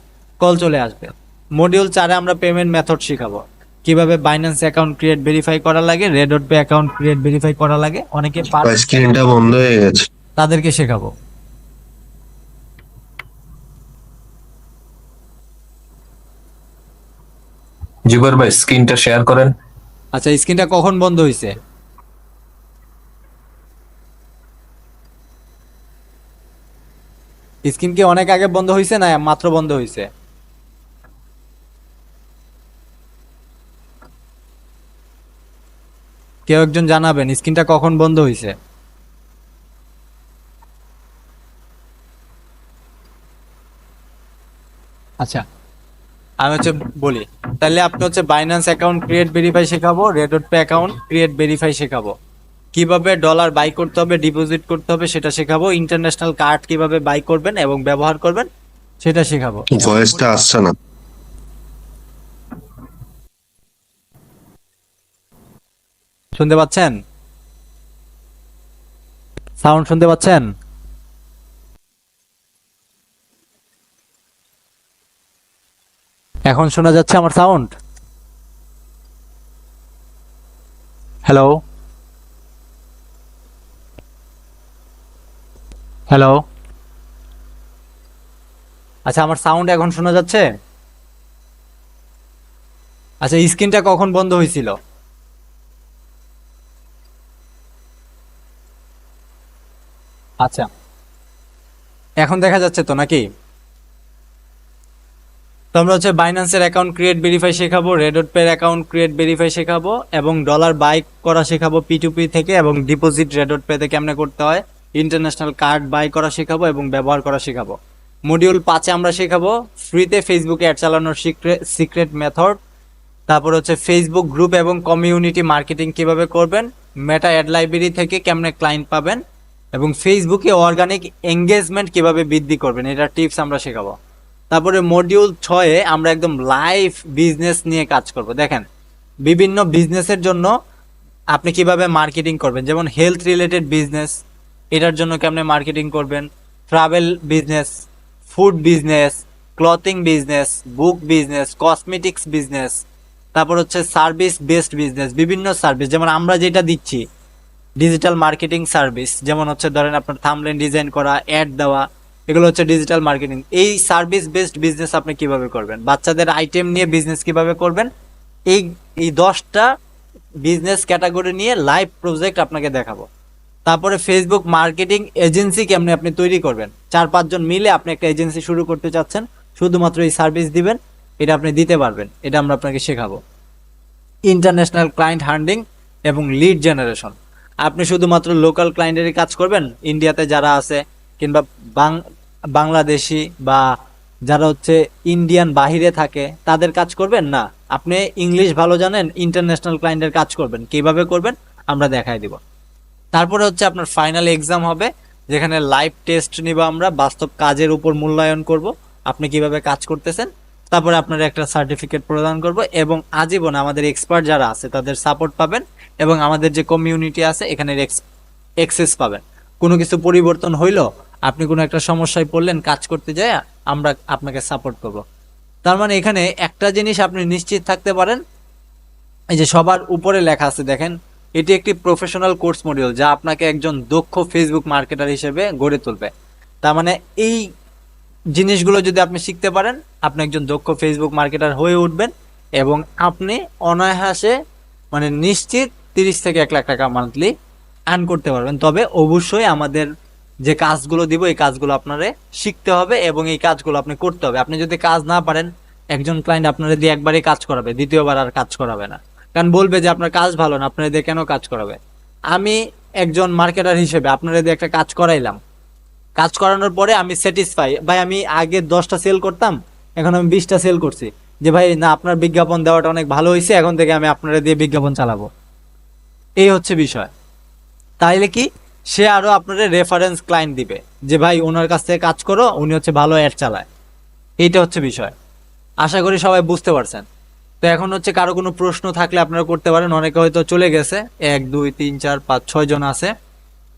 কল চলে আসবে। মডিউল 4-এ আমরা পেমেন্ট মেথড শিখাবো, কিভাবে বাইন্যান্স অ্যাকাউন্ট ক্রিয়েট ভেরিফাই করা লাগে, রেডট পে অ্যাকাউন্ট ক্রিয়েট ভেরিফাই করা লাগে, অনেকে স্ক্রিনটা বন্ধ হয়ে গেছে। তাদেরকে শেখাবো। জুবাইর ভাই স্ক্রিনটা শেয়ার করেন। আচ্ছা, স্ক্রিনটা কখন বন্ধ হয়েছে? স্ক্রিন কি অনেক আগে বন্ধ হয়েছে না মাত্র বন্ধ হয়েছে? কেউ একজন জানাবেন স্ক্রিনটা কখন বন্ধ হয়েছে? আচ্ছা, আমি হচ্ছে বলি, তাহলে আপনি হচ্ছে বাইন্যান্স অ্যাকাউন্ট ক্রিয়েট ভেরিফাই শেখাবো, রেডট পে অ্যাকাউন্ট ক্রিয়েট ভেরিফাই শেখাবো, কিভাবে ডলার বাই করতে হবে, ডিপোজিট করতে হবে সেটা শেখাবো, ইন্টারন্যাশনাল কার্ড কিভাবে বাই করবেন এবং ব্যবহার করবেন সেটা শেখাবো। ভয়েসটা আসছে না। শুনতে পাচ্ছেন? সাউন্ড শুনতে পাচ্ছেন? এখন শোনা যাচ্ছে আমার সাউন্ড? হ্যালো হ্যালো, আচ্ছা আমার সাউন্ড এখন শোনা যাচ্ছে? আচ্ছা, স্ক্রিনটা কখন বন্ধ হয়েছিল? আচ্ছা, এখন দেখা যাচ্ছে তো নাকি? তো আমরা হচ্ছে বাইন্যান্সের অ্যাকাউন্ট ক্রিয়েট ভেরিফাই শেখাবো, রেডট পে অ্যাকাউন্ট ক্রিয়েট ভেরিফাই শেখাবো এবং ডলার বাই করা শেখাবো P2P থেকে, এবং ডিপোজিট রেডট পে থেকে কেমনে করতে হয়, ইন্টারন্যাশনাল কার্ড বাই করা শেখাবো এবং ব্যবহার করা শেখাবো। মডিউল 5-এ আমরা শেখাবো ফ্রিতে ফেসবুকে অ্যাড চালানোর সিক্রেট মেথড, তারপর হচ্ছে ফেসবুক গ্রুপ এবং কমিউনিটি মার্কেটিং কিভাবে করবেন, মেটা অ্যাড লাইব্রেরি থেকে কেমনে ক্লায়েন্ট পাবেন, এবং ফেসবুকে অর্গানিক এঙ্গেজমেন্ট কিভাবে বৃদ্ধি করবেন এটা টিপস আমরা শেখাবো। তারপরে মডিউল 6-এ আমরা একদম লাইভ বিজনেস নিয়ে কাজ করব। দেখেন বিভিন্ন বিজনেসের জন্য আপনি কিভাবে মার্কেটিং করবেন, যেমন হেলথ রিলেটেড বিজনেস, এটার জন্য কেমনে মার্কেটিং করবেন, travel business, food business, clothing business, book business, cosmetics business, তারপর হচ্ছে সার্ভিস বেসড বিজনেস, বিভিন্ন সার্ভিস যেমন আমরা যেটা দিচ্ছি ডিজিটাল মার্কেটিং সার্ভিস, যেমন হচ্ছে ধরেন আপনার থাম্বনেল ডিজাইন করা, অ্যাড দেওয়া, এগুলো হচ্ছে ডিজিটাল মার্কেটিং। এই সার্ভিস বেসড বিজনেস আপনি কিভাবে করবেন, বাচ্চাদের আইটেম নিয়ে বিজনেস কিভাবে করবেন, এই এই 10টা বিজনেস ক্যাটাগরি নিয়ে লাইভ প্রজেক্ট আপনাকে দেখাবো। তারপরে ফেসবুক মার্কেটিং এজেন্সি কেমনে আপনি তৈরি করবেন, 4-5 জন মিলে আপনি একটা এজেন্সি শুরু করতে চাচ্ছেন, শুধুমাত্র এই সার্ভিস দিবেন, এটা আপনি দিতে পারবেন, এটা আমরা আপনাকে শেখাবো। ইন্টারন্যাশনাল ক্লায়েন্ট হান্ডিং এবং লিড জেনারেশন, আপনি শুধুমাত্র লোকাল ক্লায়েন্টেরই কাজ করবেন, ইন্ডিয়াতে যারা আছে কিংবা বাংলাদেশি বা যারা হচ্ছে ইন্ডিয়ান বাহিরে থাকে তাদের কাজ করবেন না, আপনি ইংলিশ ভালো জানেন, ইন্টারন্যাশনাল ক্লায়েন্টের কাজ করবেন, কিভাবে করবেন আমরা দেখাই দিব। তারপরে হচ্ছে আপনার ফাইনাল এক্সাম হবে, যেখানে লাইভ টেস্ট নিব, আমরা বাস্তব কাজের উপর মূল্যায়ন করব আপনি কিভাবে কাজ করতেছেন, তারপরে আপনার একটা সার্টিফিকেট প্রদান করব এবং আজীবন আমাদের এক্সপার্ট যারা আছে তাদের সাপোর্ট পাবেন এবং আমাদের যে কমিউনিটি আছে এখানে এক্সেস পাবেন। কোনো কিছু পরিবর্তন হইলো, আপনি কোনো একটা সমস্যায় পড়লেন, কাজ করতে যায় আমরা আপনাকে সাপোর্ট করব। তার মানে এখানে একটা জিনিস আপনি নিশ্চিত থাকতে পারেন, এই যে সবার উপরে লেখা আছে দেখেন, এটি একটি প্রফেশনাল কোর্স মডিউল যা আপনাকে একজন দক্ষ ফেসবুক মার্কেটার হিসেবে গড়ে তুলবে। তার মানে এই জিনিসগুলো যদি আপনি শিখতে পারেন, আপনি একজন দক্ষ ফেসবুক মার্কেটার হয়ে উঠবেন এবং আপনি অনায়াসে মানে নিশ্চিত 30 থেকে 1 লাখ টাকা মান্থলি আর্ন করতে পারবেন। তবে অবশ্যই আমাদের যে কাজগুলো দিব এই কাজগুলো আপনারে শিখতে হবে এবং এই কাজগুলো আপনি করতে হবে। আপনি যদি কাজ না পারেন, একজন ক্লায়েন্ট আপনারা দিয়ে একবারই কাজ করাবে, দ্বিতীয়বার আর কাজ করাবে না, কারণ বলবে যে আপনার কাজ ভালো না, আপনারা দিয়ে কেন কাজ করাবে। আমি একজন মার্কেটার হিসেবে আপনারা দিয়ে একটা কাজ করাইলাম, কাজ করানোর পরে আমি স্যাটিসফাই, ভাই আমি আগে 10টা সেল করতাম, এখন আমি 20টা সেল করছি, যে ভাই না আপনার বিজ্ঞাপন দেওয়াটা অনেক ভালো হয়েছে, এখন থেকে আমি আপনারা দিয়ে বিজ্ঞাপন চালাবো, এই হচ্ছে বিষয়। তাইলে কি সে আরো আপনাদের রেফারেন্স ক্লায়েন্ট দিবে যে ভাই ওনার কাছ থেকে কাজ করো, উনি হচ্ছে ভালো অ্যাড চালায়, এইটা হচ্ছে বিষয়। আশা করি সবাই বুঝতে পারছেন। তো এখন হচ্ছে কারো কোনো প্রশ্ন থাকলে আপনারা করতে পারেন, অনেকে হয়তো চলে গেছে, 1 2 3 4 5 6 জন আছে,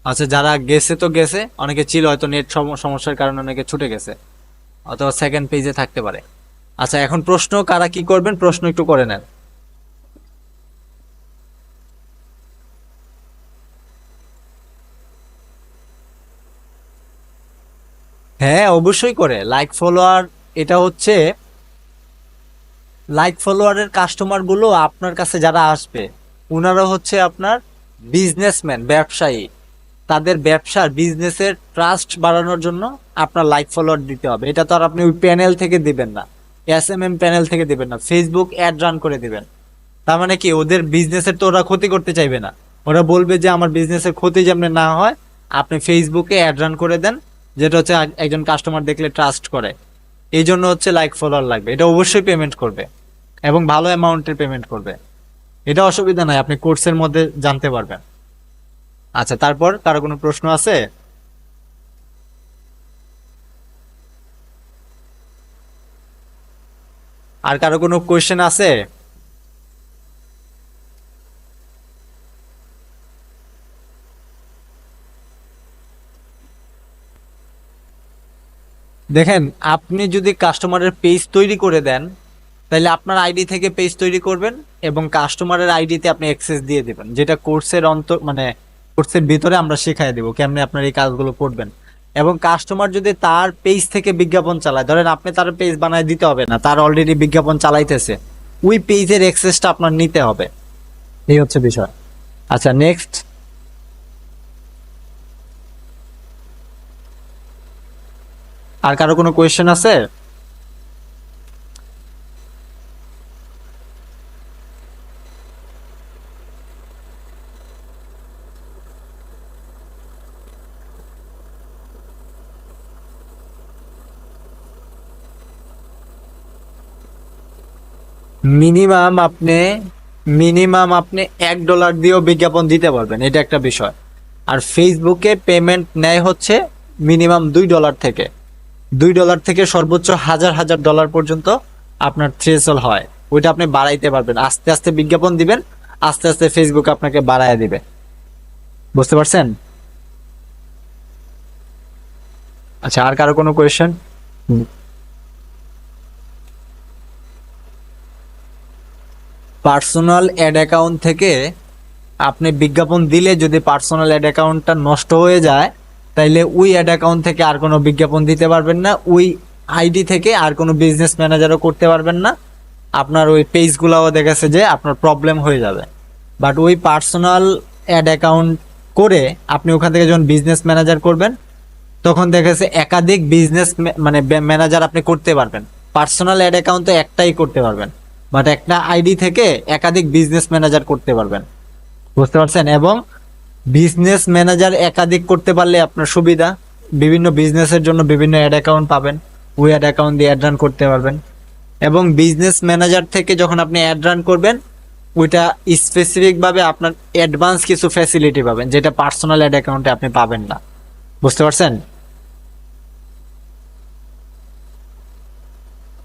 আচ্ছা যারা গেছে তো গেছে, অনেকে ছিল হয়তো নেট সমস্যার কারণে অনেকে ছুটে গেছে অথবা সেকেন্ড পেজে থাকতে পারে। আচ্ছা এখন প্রশ্ন কারা কি করবেন, প্রশ্ন একটু করে নেন। হ্যাঁ অবশ্যই করে, লাইক ফলোয়ার, এটা হচ্ছে লাইক ফলোয়ারের কাস্টমার গুলো আপনার কাছে যারা আসবে ওনারা হচ্ছে আপনার বিজনেসম্যান, ব্যবসায়ী, তাদের ব্যবসার বিজনেসের ট্রাস্ট বাড়ানোর জন্য আপনার লাইক ফলোয়ার দিতে হবে। এটা তো আর আপনি ওই প্যানেল থেকে দিবেন না, SMM প্যানেল থেকে দিবেন না, ফেসবুক অ্যাড রান করে দিবেন। তার মানে কি ওদের বিজনেসের তো ওরা ক্ষতি করতে চাইবে না, ওরা বলবে যে আমার বিজনেসের ক্ষতি যেমন না হয় আপনি ফেসবুকে অ্যাড রান করে দেন, যেটা হচ্ছে একজন কাস্টমার দেখলে ট্রাস্ট করে, এই জন্য হচ্ছে লাইক ফলোয়ার লাগবে। এটা অবশ্যই পেমেন্ট করবে এবং ভালো অ্যামাউন্টের পেমেন্ট করবে, এটা অসুবিধা নাই, আপনি কোর্সের মধ্যে জানতে পারবেন। আচ্ছা তারপর কারো কোনো প্রশ্ন আছে? আর কারো কোনো কোয়েশ্চেন আছে? দেখেন আপনি যদি কাস্টমারের পেজ তৈরি করে দেন, তাহলে আপনার আইডি থেকে পেজ তৈরি করবেন এবং কাস্টমারের আইডিতে আপনি অ্যাক্সেস দিয়ে দেবেন, যেটা কোর্সের মানে কোর্সের ভিতরে আমরা শেখাই দেবো কেমনে আপনার এই কাজগুলো করবেন। এবং কাস্টমার যদি তার পেজ থেকে বিজ্ঞাপন চালায়, ধরেন আপনি তার পেজ বানায় দিতে হবে না, তার অলরেডি বিজ্ঞাপন চালাইতেছে, ওই পেজের অ্যাক্সেসটা আপনার নিতে হবে, এই হচ্ছে বিষয়। আচ্ছা নেক্সট, আর কারো কোনো কোয়েশ্চেন আছে? মিনিমাম আপনি $1 দিয়েও বিজ্ঞাপন দিতে পারবেন, এটা একটা বিষয়। আর ফেসবুকে পেমেন্ট নেয় হচ্ছে মিনিমাম $2 থেকে, $2 থেকে সর্বোচ্চ হাজার হাজার ডলার পর্যন্ত আপনার থ্রেশহোল্ড হয়। ওইটা আপনি বাড়াইতে পারবেন, আস্তে আস্তে বিজ্ঞাপন দিবেন, আস্তে আস্তে ফেসবুক আপনাকে বাড়ায় দিবে। বুঝতে পারছেন? আচ্ছা, আর কারো কোনো কোয়েশ্চেন? পার্সোনাল অ্যাড অ্যাকাউন্ট থেকে আপনি বিজ্ঞাপন দিলে যদি পার্সোনাল অ্যাড অ্যাকাউন্টটা নষ্ট হয়ে যায়, তাইলে ওই অ্যাড অ্যাকাউন্ট থেকে আর কোনো বিজ্ঞাপন দিতে পারবেন না, ওই আইডি থেকে আর কোনো বিজনেস ম্যানেজারও করতে পারবেন না, আপনার ওই পেজগুলোও দেখেছে যে আপনার প্রবলেম হয়ে যাবে। বাট ওই পার্সোনাল অ্যাড অ্যাকাউন্ট করে আপনি ওখান থেকে যখন বিজনেস ম্যানেজার করবেন, তখন দেখেছে একাধিক বিজনেস মানে ম্যানেজার আপনি করতে পারবেন। পার্সোনাল অ্যাড অ্যাকাউন্ট তো একটাই করতে পারবেন, বাট একটা আইডি থেকে একাধিক বিজনেস ম্যানেজার করতে পারবেন। বুঝতে পারছেন? এবং বিজনেস ম্যানেজার একাধিক করতে পারলে আপনার সুবিধা, বিভিন্ন বিজনেসের জন্য বিভিন্ন অ্যাড অ্যাকাউন্ট পাবেন, ওই অ্যাড অ্যাকাউন্ট দিয়ে অ্যাড রান করতে পারবেন। এবং বিজনেস ম্যানেজার থেকে যখন আপনি অ্যাড রান করবেন, ওইটা স্পেসিফিকভাবে আপনার অ্যাডভান্স কিছু ফ্যাসিলিটি পাবেন, যেটা পার্সোনাল অ্যাড অ্যাকাউন্টে আপনি পাবেন না। বুঝতে পারছেন?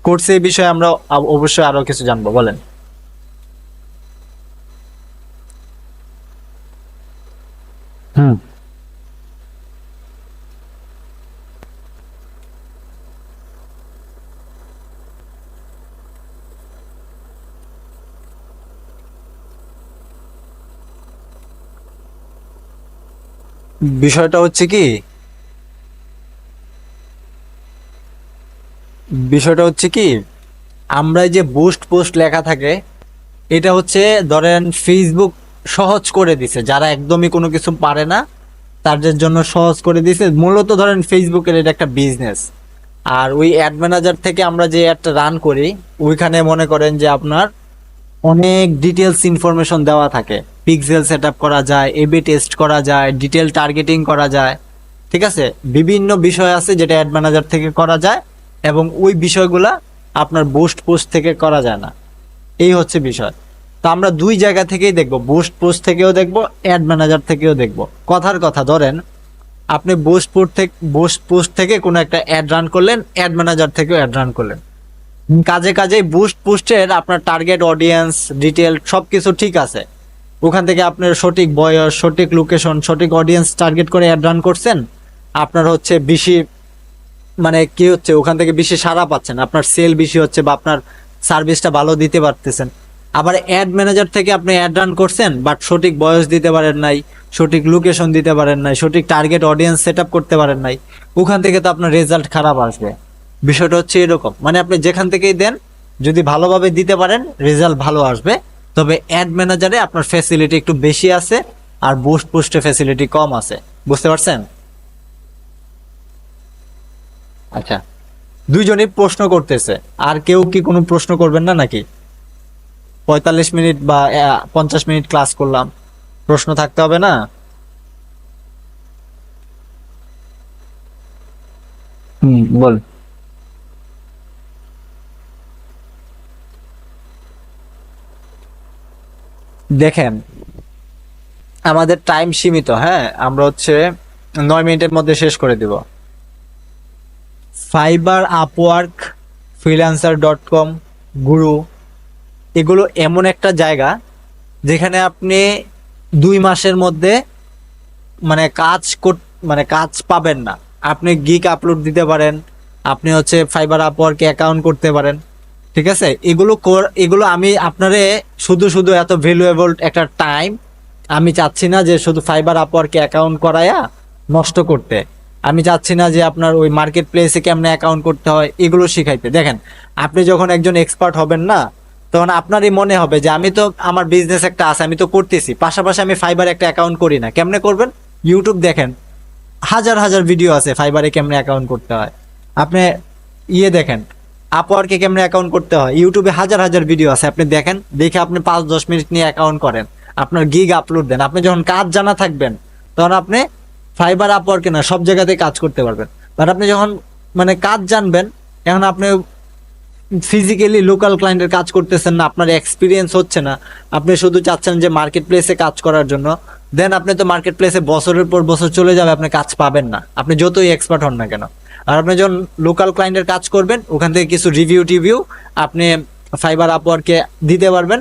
কোর্সে এই বিষয়ে আমরা অবশ্যই আরো কিছু জানবো, বলেন। হুম। বিষয়টা হচ্ছে কি, আমরা যে বুস্ট পোস্ট লেখা থাকে, এটা হচ্ছে ধরেন ফেসবুক সহজ করে দিছে, যারা একদমই কোনো কিছু পারে না তাদের জন্য সহজ করে দিছে। মূলত ধরেন ফেসবুকের এটা একটা বিজনেস, আর ওই অ্যাড ম্যানেজার থেকে আমরা যে অ্যাডটা রান করি, ওইখানে মনে করেন যে আপনার অনেক ডিটেলস ইনফরমেশন দেওয়া থাকে, পিক্সেল সেট আপ করা যায়, এবি টেস্ট করা যায়, ডিটেল টার্গেটিং করা যায়, ঠিক আছে? বিভিন্ন বিষয় আছে যেটা অ্যাড ম্যানেজার থেকে করা যায়, এবং ওই বিষয়গুলা আপনার বুস্ট পোস্ট থেকে করা যায় না। এই হচ্ছে বিষয়। তো আমরা দুই জায়গা থেকেই দেখবো, বুস্ট পোস্ট থেকেও দেখবো, অ্যাড ম্যানেজার থেকেও দেখবো। কথার কথা, ধরেন আপনি বুস্ট পোস্ট থেকে কোনো একটা অ্যাড রান করলেন, অ্যাড ম্যানেজার থেকেও অ্যাড রান করলেন, কাজে কাজে বুস্ট পোস্টের আপনার টার্গেট অডিয়েন্স ডিটেল সবকিছু ঠিক আছে, ওখান থেকে আপনার সঠিক বয়স, সঠিক লোকেশন, সঠিক অডিয়েন্স টার্গেট করে অ্যাড রান করছেন, আপনার হচ্ছে বেশি মানে কি হচ্ছে, ওখান থেকে বেশি সাড়া পাচ্ছেন, আপনার সেল বেশি হচ্ছে, বা আপনার সার্ভিসটা ভালো দিতে পারতেছেন। আবার অ্যাড ম্যানেজার থেকে আপনি অ্যাড রান করছেন, বাট সঠিক বয়স দিতে পারেন নাই, সঠিক লোকেশন দিতে পারেন নাই, সঠিক টার্গেট অডিয়েন্স সেট আপ করতে পারেন নাই, ওখান থেকে তো আপনার রেজাল্ট খারাপ আসবে। বিষয়টা হচ্ছে এরকম, মানে আপনি যেখান থেকেই দেন, যদি ভালোভাবে দিতে পারেন রেজাল্ট ভালো আসবে। তবে অ্যাড ম্যানেজারে আপনার ফ্যাসিলিটি একটু বেশি আছে, আর বুস্ট পোস্টে ফ্যাসিলিটি কম আছে। বুঝতে পারছেন? আচ্ছা, দুইজনই প্রশ্ন করতেছে, আর কেউ কি কোনো প্রশ্ন করবেন না নাকি? 45 মিনিট বা 50 মিনিট ক্লাস করলাম, প্রশ্ন থাকতে হবে না? বল। দেখেন, আমাদের টাইম সীমিত, হ্যাঁ, আমরা হচ্ছে 9 মিনিটের মধ্যে শেষ করে দিব। ফাইবার, আপওয়ার্ক, ফ্রিল্যান্সার.com, গুরু, এগুলো এমন একটা জায়গা যেখানে আপনি 2 মাসের মধ্যে মানে মানে কাজ পাবেন না। আপনি গিগ আপলোড দিতে পারেন, আপনি হচ্ছে ফাইবার, আপওয়ার্কে অ্যাকাউন্ট করতে পারেন, ঠিক আছে? এগুলো আমি আপনারে শুধু শুধু এত ভ্যালুয়েবল একটা টাইম আমি চাচ্ছি না যে শুধু ফাইবার, আপওয়ার্কে অ্যাকাউন্ট করায়া নষ্ট করতে। আমি চাচ্ছি না যে আপনার ওই মার্কেট প্লেসে কেমনে অ্যাকাউন্ট করতে হয় এগুলো শিখাইতে। দেখেন, আপনি যখন একজন এক্সপার্ট হবেন না, তখন আপনারই মনে হবে যে আমি তো, আমার বিজনেস একটা আছে, আমি তো করতেছি, পাশাপাশি আমি ফাইবার একটা অ্যাকাউন্ট করি না। কেমনে করবেন? ইউটিউব দেখেন, হাজার হাজার ভিডিও আছে ফাইবারে কেমনে অ্যাকাউন্ট করতে হয়। আপনি দেখেন, আপওয়ার্কে কেমনে অ্যাকাউন্ট করতে হয়, ইউটিউবে হাজার হাজার ভিডিও আছে, আপনি দেখেন, দেখে আপনি 5-10 মিনিট নিয়ে অ্যাকাউন্ট করেন, আপনার গিগ আপলোড দেন। আপনি যখন কাজ জানা থাকবেন, তখন আপনি ফাইবার, আপওয়ার্কে না, সব জায়গাতে কাজ করতে পারবেন। বাট আপনি যখন মানে কাজ জানবেন, এখন আপনি ফিজিক্যালি লোকাল ক্লায়েন্টের কাজ করতেছেন না, আপনার এক্সপিরিয়েন্স হচ্ছে না, আপনি শুধু চাচ্ছেন যে মার্কেট প্লেসে কাজ করার জন্য, দেন আপনি তো মার্কেট প্লেসে বছরের পর বছর চলে যাবে, আপনি কাজ পাবেন না, আপনি যতই এক্সপার্ট হন না কেন। আর আপনি যখন লোকাল ক্লায়েন্টের কাজ করবেন, ওখান থেকে কিছু রিভিউ আপনি ফাইবার আপওয়ার্কে দিতে পারবেন।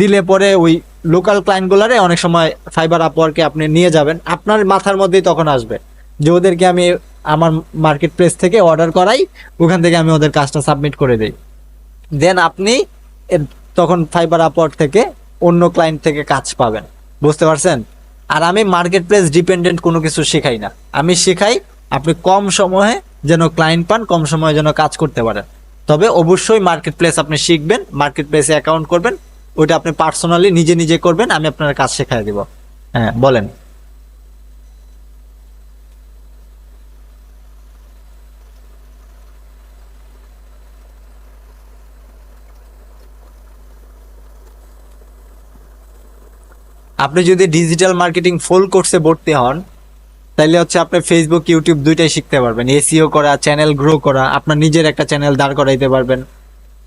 দিলে পরে ওই লোকাল ক্লায়েন্টগুলারে অনেক সময় ফাইবার আপওয়ার্কে আপনি নিয়ে যাবেন, আপনার মাথার মধ্যেই তখন আসবে যে ওদেরকে আমি আমার মার্কেট প্লেস থেকে অর্ডার করাই, ওখান থেকে আমি ওদের কাজটা সাবমিট করে দিই। দেন আপনি তখন ফাইবার আপওয়ার্ক থেকে অন্য ক্লায়েন্ট থেকে কাজ পাবেন। বুঝতে পারছেন? আর আমি মার্কেট প্লেস ডিপেন্ডেন্ট কোনো কিছু শেখাই না, আমি শেখাই আপনি কম সময়ে যেন ক্লায়েন্ট পান, কম সময়ে যেন কাজ করতে পারেন। তবে অবশ্যই মার্কেট প্লেস আপনি শিখবেন, মার্কেট প্লেসে অ্যাকাউন্ট করবেন, ওইটা আপনি পার্সোনালি নিজে নিজে করবেন, আমি আপনার কাজ শেখাই দিব। হ্যাঁ বলেন। আপনি যদি ডিজিটাল মার্কেটিং ফুল কোর্সে ভর্তি হন, তাইলে হচ্ছে আপনি ফেসবুক ইউটিউব দুইটাই শিখতে পারবেন। এসইও করা, চ্যানেল গ্রো করা, আপনার নিজের একটা চ্যানেল দাঁড় করাইতে পারবেন।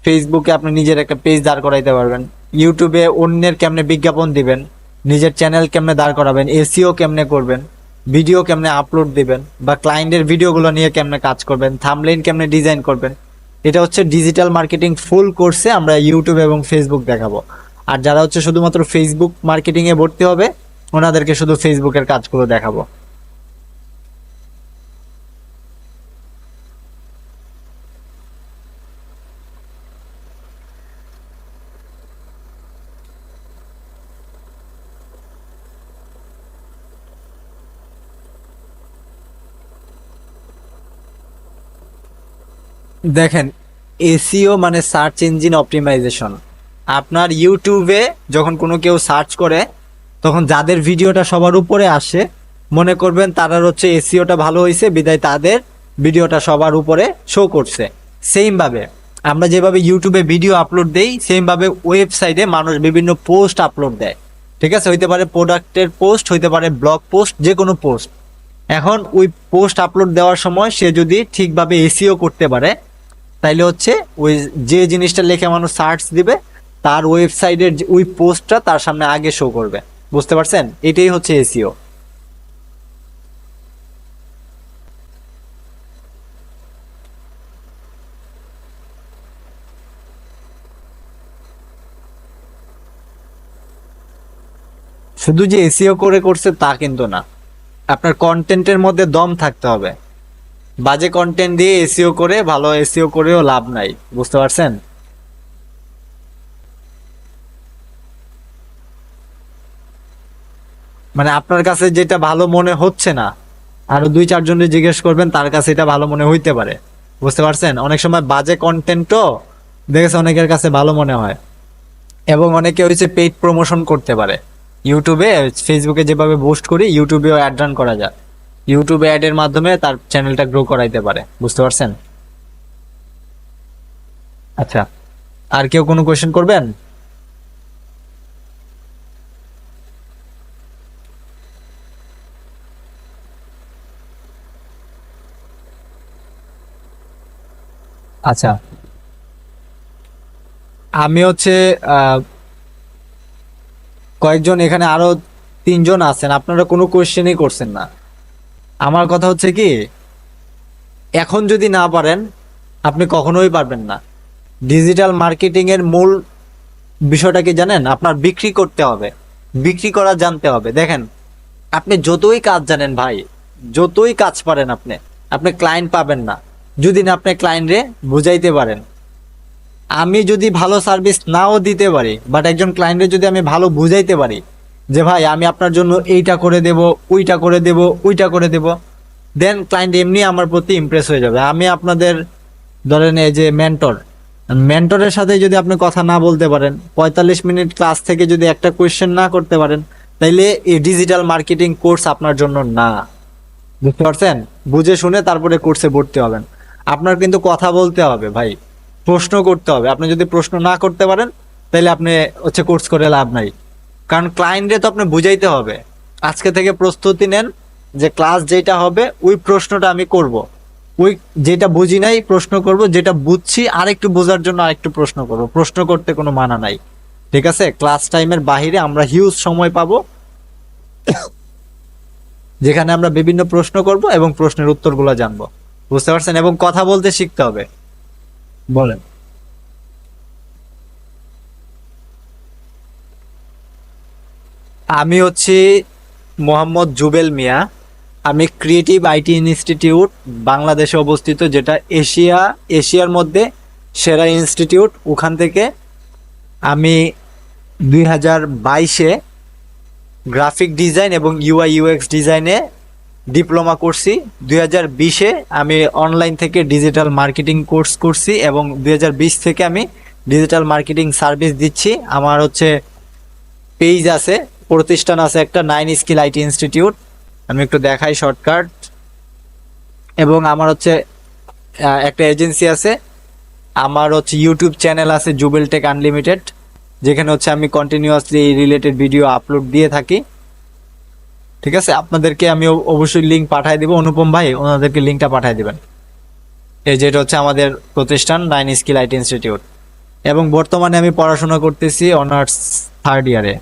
ফেসবুকে আপনি নিজের একটা পেজ দাঁড় করাইতে পারবেন। ইউটিউবে অন্যের কেমনে বিজ্ঞাপন দিবেন, নিজের চ্যানেল কেমনে দাঁড় করাবেন, এসইও কেমনে করবেন, ভিডিও কেমনে আপলোড দিবেন, বা ক্লায়েন্টের ভিডিওগুলো নিয়ে কেমনে কাজ করবেন, থাম্বনেইল কেমনে ডিজাইন করবেন, এটা হচ্ছে ডিজিটাল মার্কেটিং ফুল কোর্সে আমরা ইউটিউব এবং ফেসবুক দেখাবো। আর যারা হচ্ছে শুধুমাত্র ফেসবুক মার্কেটিং এ ভর্তি হবে, ওনাদেরকে শুধু ফেসবুকের কাজগুলো দেখাবো। দেখেন, এসইও মানে সার্চ ইঞ্জিন অপটিমাইজেশন। আপনার ইউটিউবে যখন কোনো কেউ সার্চ করে, তখন যাদের ভিডিওটা সবার উপরে আসে, মনে করবেন তারা হচ্ছে এসইওটা ভালো হয়েছে বিদায় তাদের ভিডিওটা সবার উপরে শো করছে। সেম ভাবে আমরা যেভাবে ইউটিউবে ভিডিও আপলোড দেই, সেম ভাবে ওয়েবসাইটে মানুষ বিভিন্ন পোস্ট আপলোড দেয়। ঠিক আছে, হইতে পারে প্রোডাক্টের পোস্ট, হইতে পারে ব্লগ পোস্ট, যে কোনো পোস্ট। এখন ওই পোস্ট আপলোড দেওয়ার সময় সে যদি ঠিকভাবে এসইও করতে পারে, তাইলে হচ্ছে ওই যে জিনিসটা লিখে মানুষ সার্চ দিবে, তার ওয়েবসাইটের ওই পোস্টটা তার সামনে আগে শো করবে। বুঝতে পারছেন? এটাই হচ্ছে এসইও। শুধু যে এসইও করে করছে তা কিন্তু না, আপনার কন্টেন্টের মধ্যে দম থাকতে হবে। বাজে কন্টেন্ট দিয়ে এসইও করে, ভালো এসইও করেও লাভ নাই। বুঝতে পারছেন? মানে আপনার কাছে যেটা ভালো মনে হচ্ছে না, আরো দুই চারজনের জিজ্ঞেস করবেন, তার কাছে এটা ভালো মনে হইতে পারে। বুঝতে পারছেন? অনেক সময় বাজে কন্টেন্টও দেখেছে অনেকের কাছে ভালো মনে হয়। এবং অনেকে হচ্ছে পেইড প্রমোশন করতে পারে ইউটিউবে, ফেসবুকে যেভাবে বুস্ট করি, ইউটিউবেও অ্যাড রান করা যায়। ইউটিউবে অ্যাডের মাধ্যমে তার চ্যানেলটা গ্রো করাইতে পারে। বুঝতে পারছেন? আচ্ছা, আর কেউ কোনো কোয়েশ্চেন করবেন? আচ্ছা, আমি হচ্ছে আহ, কয়েকজন এখানে আরো তিনজন আছেন, আপনারা কোনো কোয়েশ্চেনই করছেন না। আমার কথা হচ্ছে কি, এখন যদি না পারেন, আপনি কখনোই পারবেন না। ডিজিটাল মার্কেটিং এর মূল বিষয়টা কি জানেন? আপনার বিক্রি করতে হবে, বিক্রি করা জানতে হবে। দেখেন, আপনি যতই কাজ জানেন ভাই, যতই কাজ পারেন, আপনি আপনি ক্লায়েন্ট পাবেন না যদি না আপনি ক্লায়েন্টরে বুঝাইতে পারেন। আমি যদি ভালো সার্ভিস নাও দিতে পারি, বাট একজন ক্লায়েন্টের যদি আমি ভালো বুঝাইতে পারি যে ভাই আমি আপনার জন্য এইটা করে দেব, ওইটা করে দেব, ওইটা করে দেব, দেন ক্লায়েন্ট এমনি আমার প্রতি ইমপ্রেস হয়ে যাবে। আমি আপনাদের ধরেন এই যে মেন্টরের সাথে যদি আপনি কথা না বলতে পারেন, 45 মিনিট ক্লাস থেকে যদি একটা কোয়েশ্চেন না করতে পারেন, তাইলে এই ডিজিটাল মার্কেটিং কোর্স আপনার জন্য না। বুঝতে পারছেন? বুঝে শুনে তারপরে কোর্সে ভর্তি হবেন। আপনার কিন্তু কথা বলতে হবে ভাই, প্রশ্ন করতে হবে। আপনি যদি প্রশ্ন না করতে পারেন, তাহলে আপনি হচ্ছে কোর্স করে লাভ নাই। কারণ ক্লায়েন্টে তো আপনি বুঝাইতে হবে। আজকে থেকে প্রস্তুতি নেন যে ক্লাস যেটা হবে ওই প্রশ্নটা আমি করব, ওই যেটা বুঝি নাই প্রশ্ন করব, যেটা বুঝছি আরেকটু বোঝার জন্য আরেকটু প্রশ্ন করব। প্রশ্ন করতে কোনো মানা নাই। ঠিক আছে? ক্লাস টাইমের বাহিরে আমরা হিউজ সময় পাবো, যেখানে আমরা বিভিন্ন প্রশ্ন করব এবং প্রশ্নের উত্তরগুলো জানবো। বুঝতে পারছেন? এবং কথা বলতে শিখতে হবে। বলেন। আমি হচ্ছি মোহাম্মদ জুবেল মিয়া। আমি ক্রিয়েটিভ আইটি ইনস্টিটিউট বাংলাদেশে অবস্থিত, যেটা এশিয়ার মধ্যে সেরা ইনস্টিটিউট। ওখান থেকে আমি 2022-এ গ্রাফিক ডিজাইন এবং ইউআই ইউএক্স ডিজাইনে ডিপ্লোমা করছি। 2020-এ আমি অনলাইন থেকে ডিজিটাল মার্কেটিং কোর্স করছি এবং 2020 থেকে আমি ডিজিটাল মার্কেটিং সার্ভিস দিচ্ছি। আমার হচ্ছে পেজ আছে, প্রতিষ্ঠান আছে একটা, 9 স্কিল আইটি ইনস্টিটিউট। আমি একটু দেখাই শর্টকাট। এবং আমার হচ্ছে একটা এজেন্সি আছে। আমার হচ্ছে ইউটিউব চ্যানেল আছে জুবেল টেক আনলিমিটেড, যেখানে হচ্ছে আমি কন্টিনিউয়াসলি রিলেটেড ভিডিও আপলোড দিয়ে থাকি। ঠিক আছে, আপনাদেরকে আমি অবশ্যই লিঙ্ক পাঠিয়ে দিব। অনুপম ভাই, ওনাদেরকে লিঙ্কটা পাঠিয়ে দিবেন। এই যেটা হচ্ছে আমাদের প্রতিষ্ঠান 9 স্কিল আইটি ইনস্টিটিউট। এবং বর্তমানে আমি পড়াশোনা করতেছি অনার্স 3rd ইয়ারে।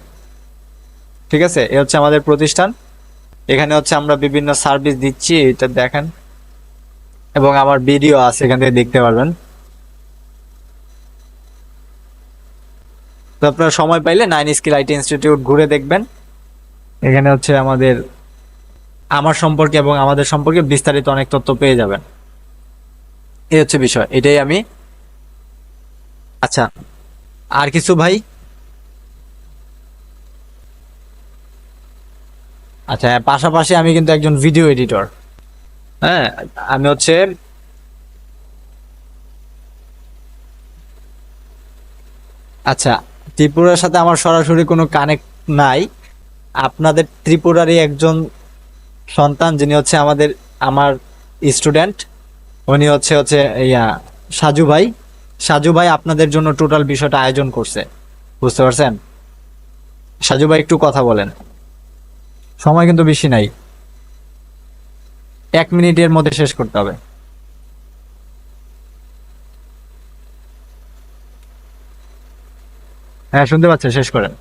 ঠিক আছে, এ হচ্ছে আমাদের প্রতিষ্ঠান। এখানে হচ্ছে আমরা বিভিন্ন সার্ভিস দিচ্ছি, এটা দেখেন। এবং আমার ভিডিও আছে, এখান থেকে দেখতে পারবেন। তো আপনারা সময় পাইলে 9 স্কিল আইটি ইনস্টিটিউট ঘুরে দেখবেন। এখানে হচ্ছে আমার সম্পর্কে এবং আমাদের সম্পর্কে বিস্তারিত অনেক তথ্য পেয়ে যাবেন। এই হচ্ছে বিষয়, এটাই আমি। আচ্ছা, আর কিছু ভাই? আচ্ছা, পাশাপাশি আমি কিন্তু একজন ভিডিও এডিটর। হ্যাঁ, আমি হচ্ছে আচ্ছা, ত্রিপুরার সাথে আমার সরাসরি কোনো কানেক্ট নাই। আপনাদের ত্রিপুরারই একজন সন্তান, যিনি হচ্ছে আমার স্টুডেন্ট, উনি হচ্ছে হচ্ছে সাজু ভাই আপনাদের জন্য টোটাল বিষয়টা আয়োজন করছে। বুঝতে পারছেন? সাজু ভাই, একটু কথা বলেন। সময় কিন্তু বেশি নাই, 1 মিনিটের মধ্যে শেষ করতে হবে। হ্যাঁ, শুনতে পাচ্ছেন, শেষ করেন।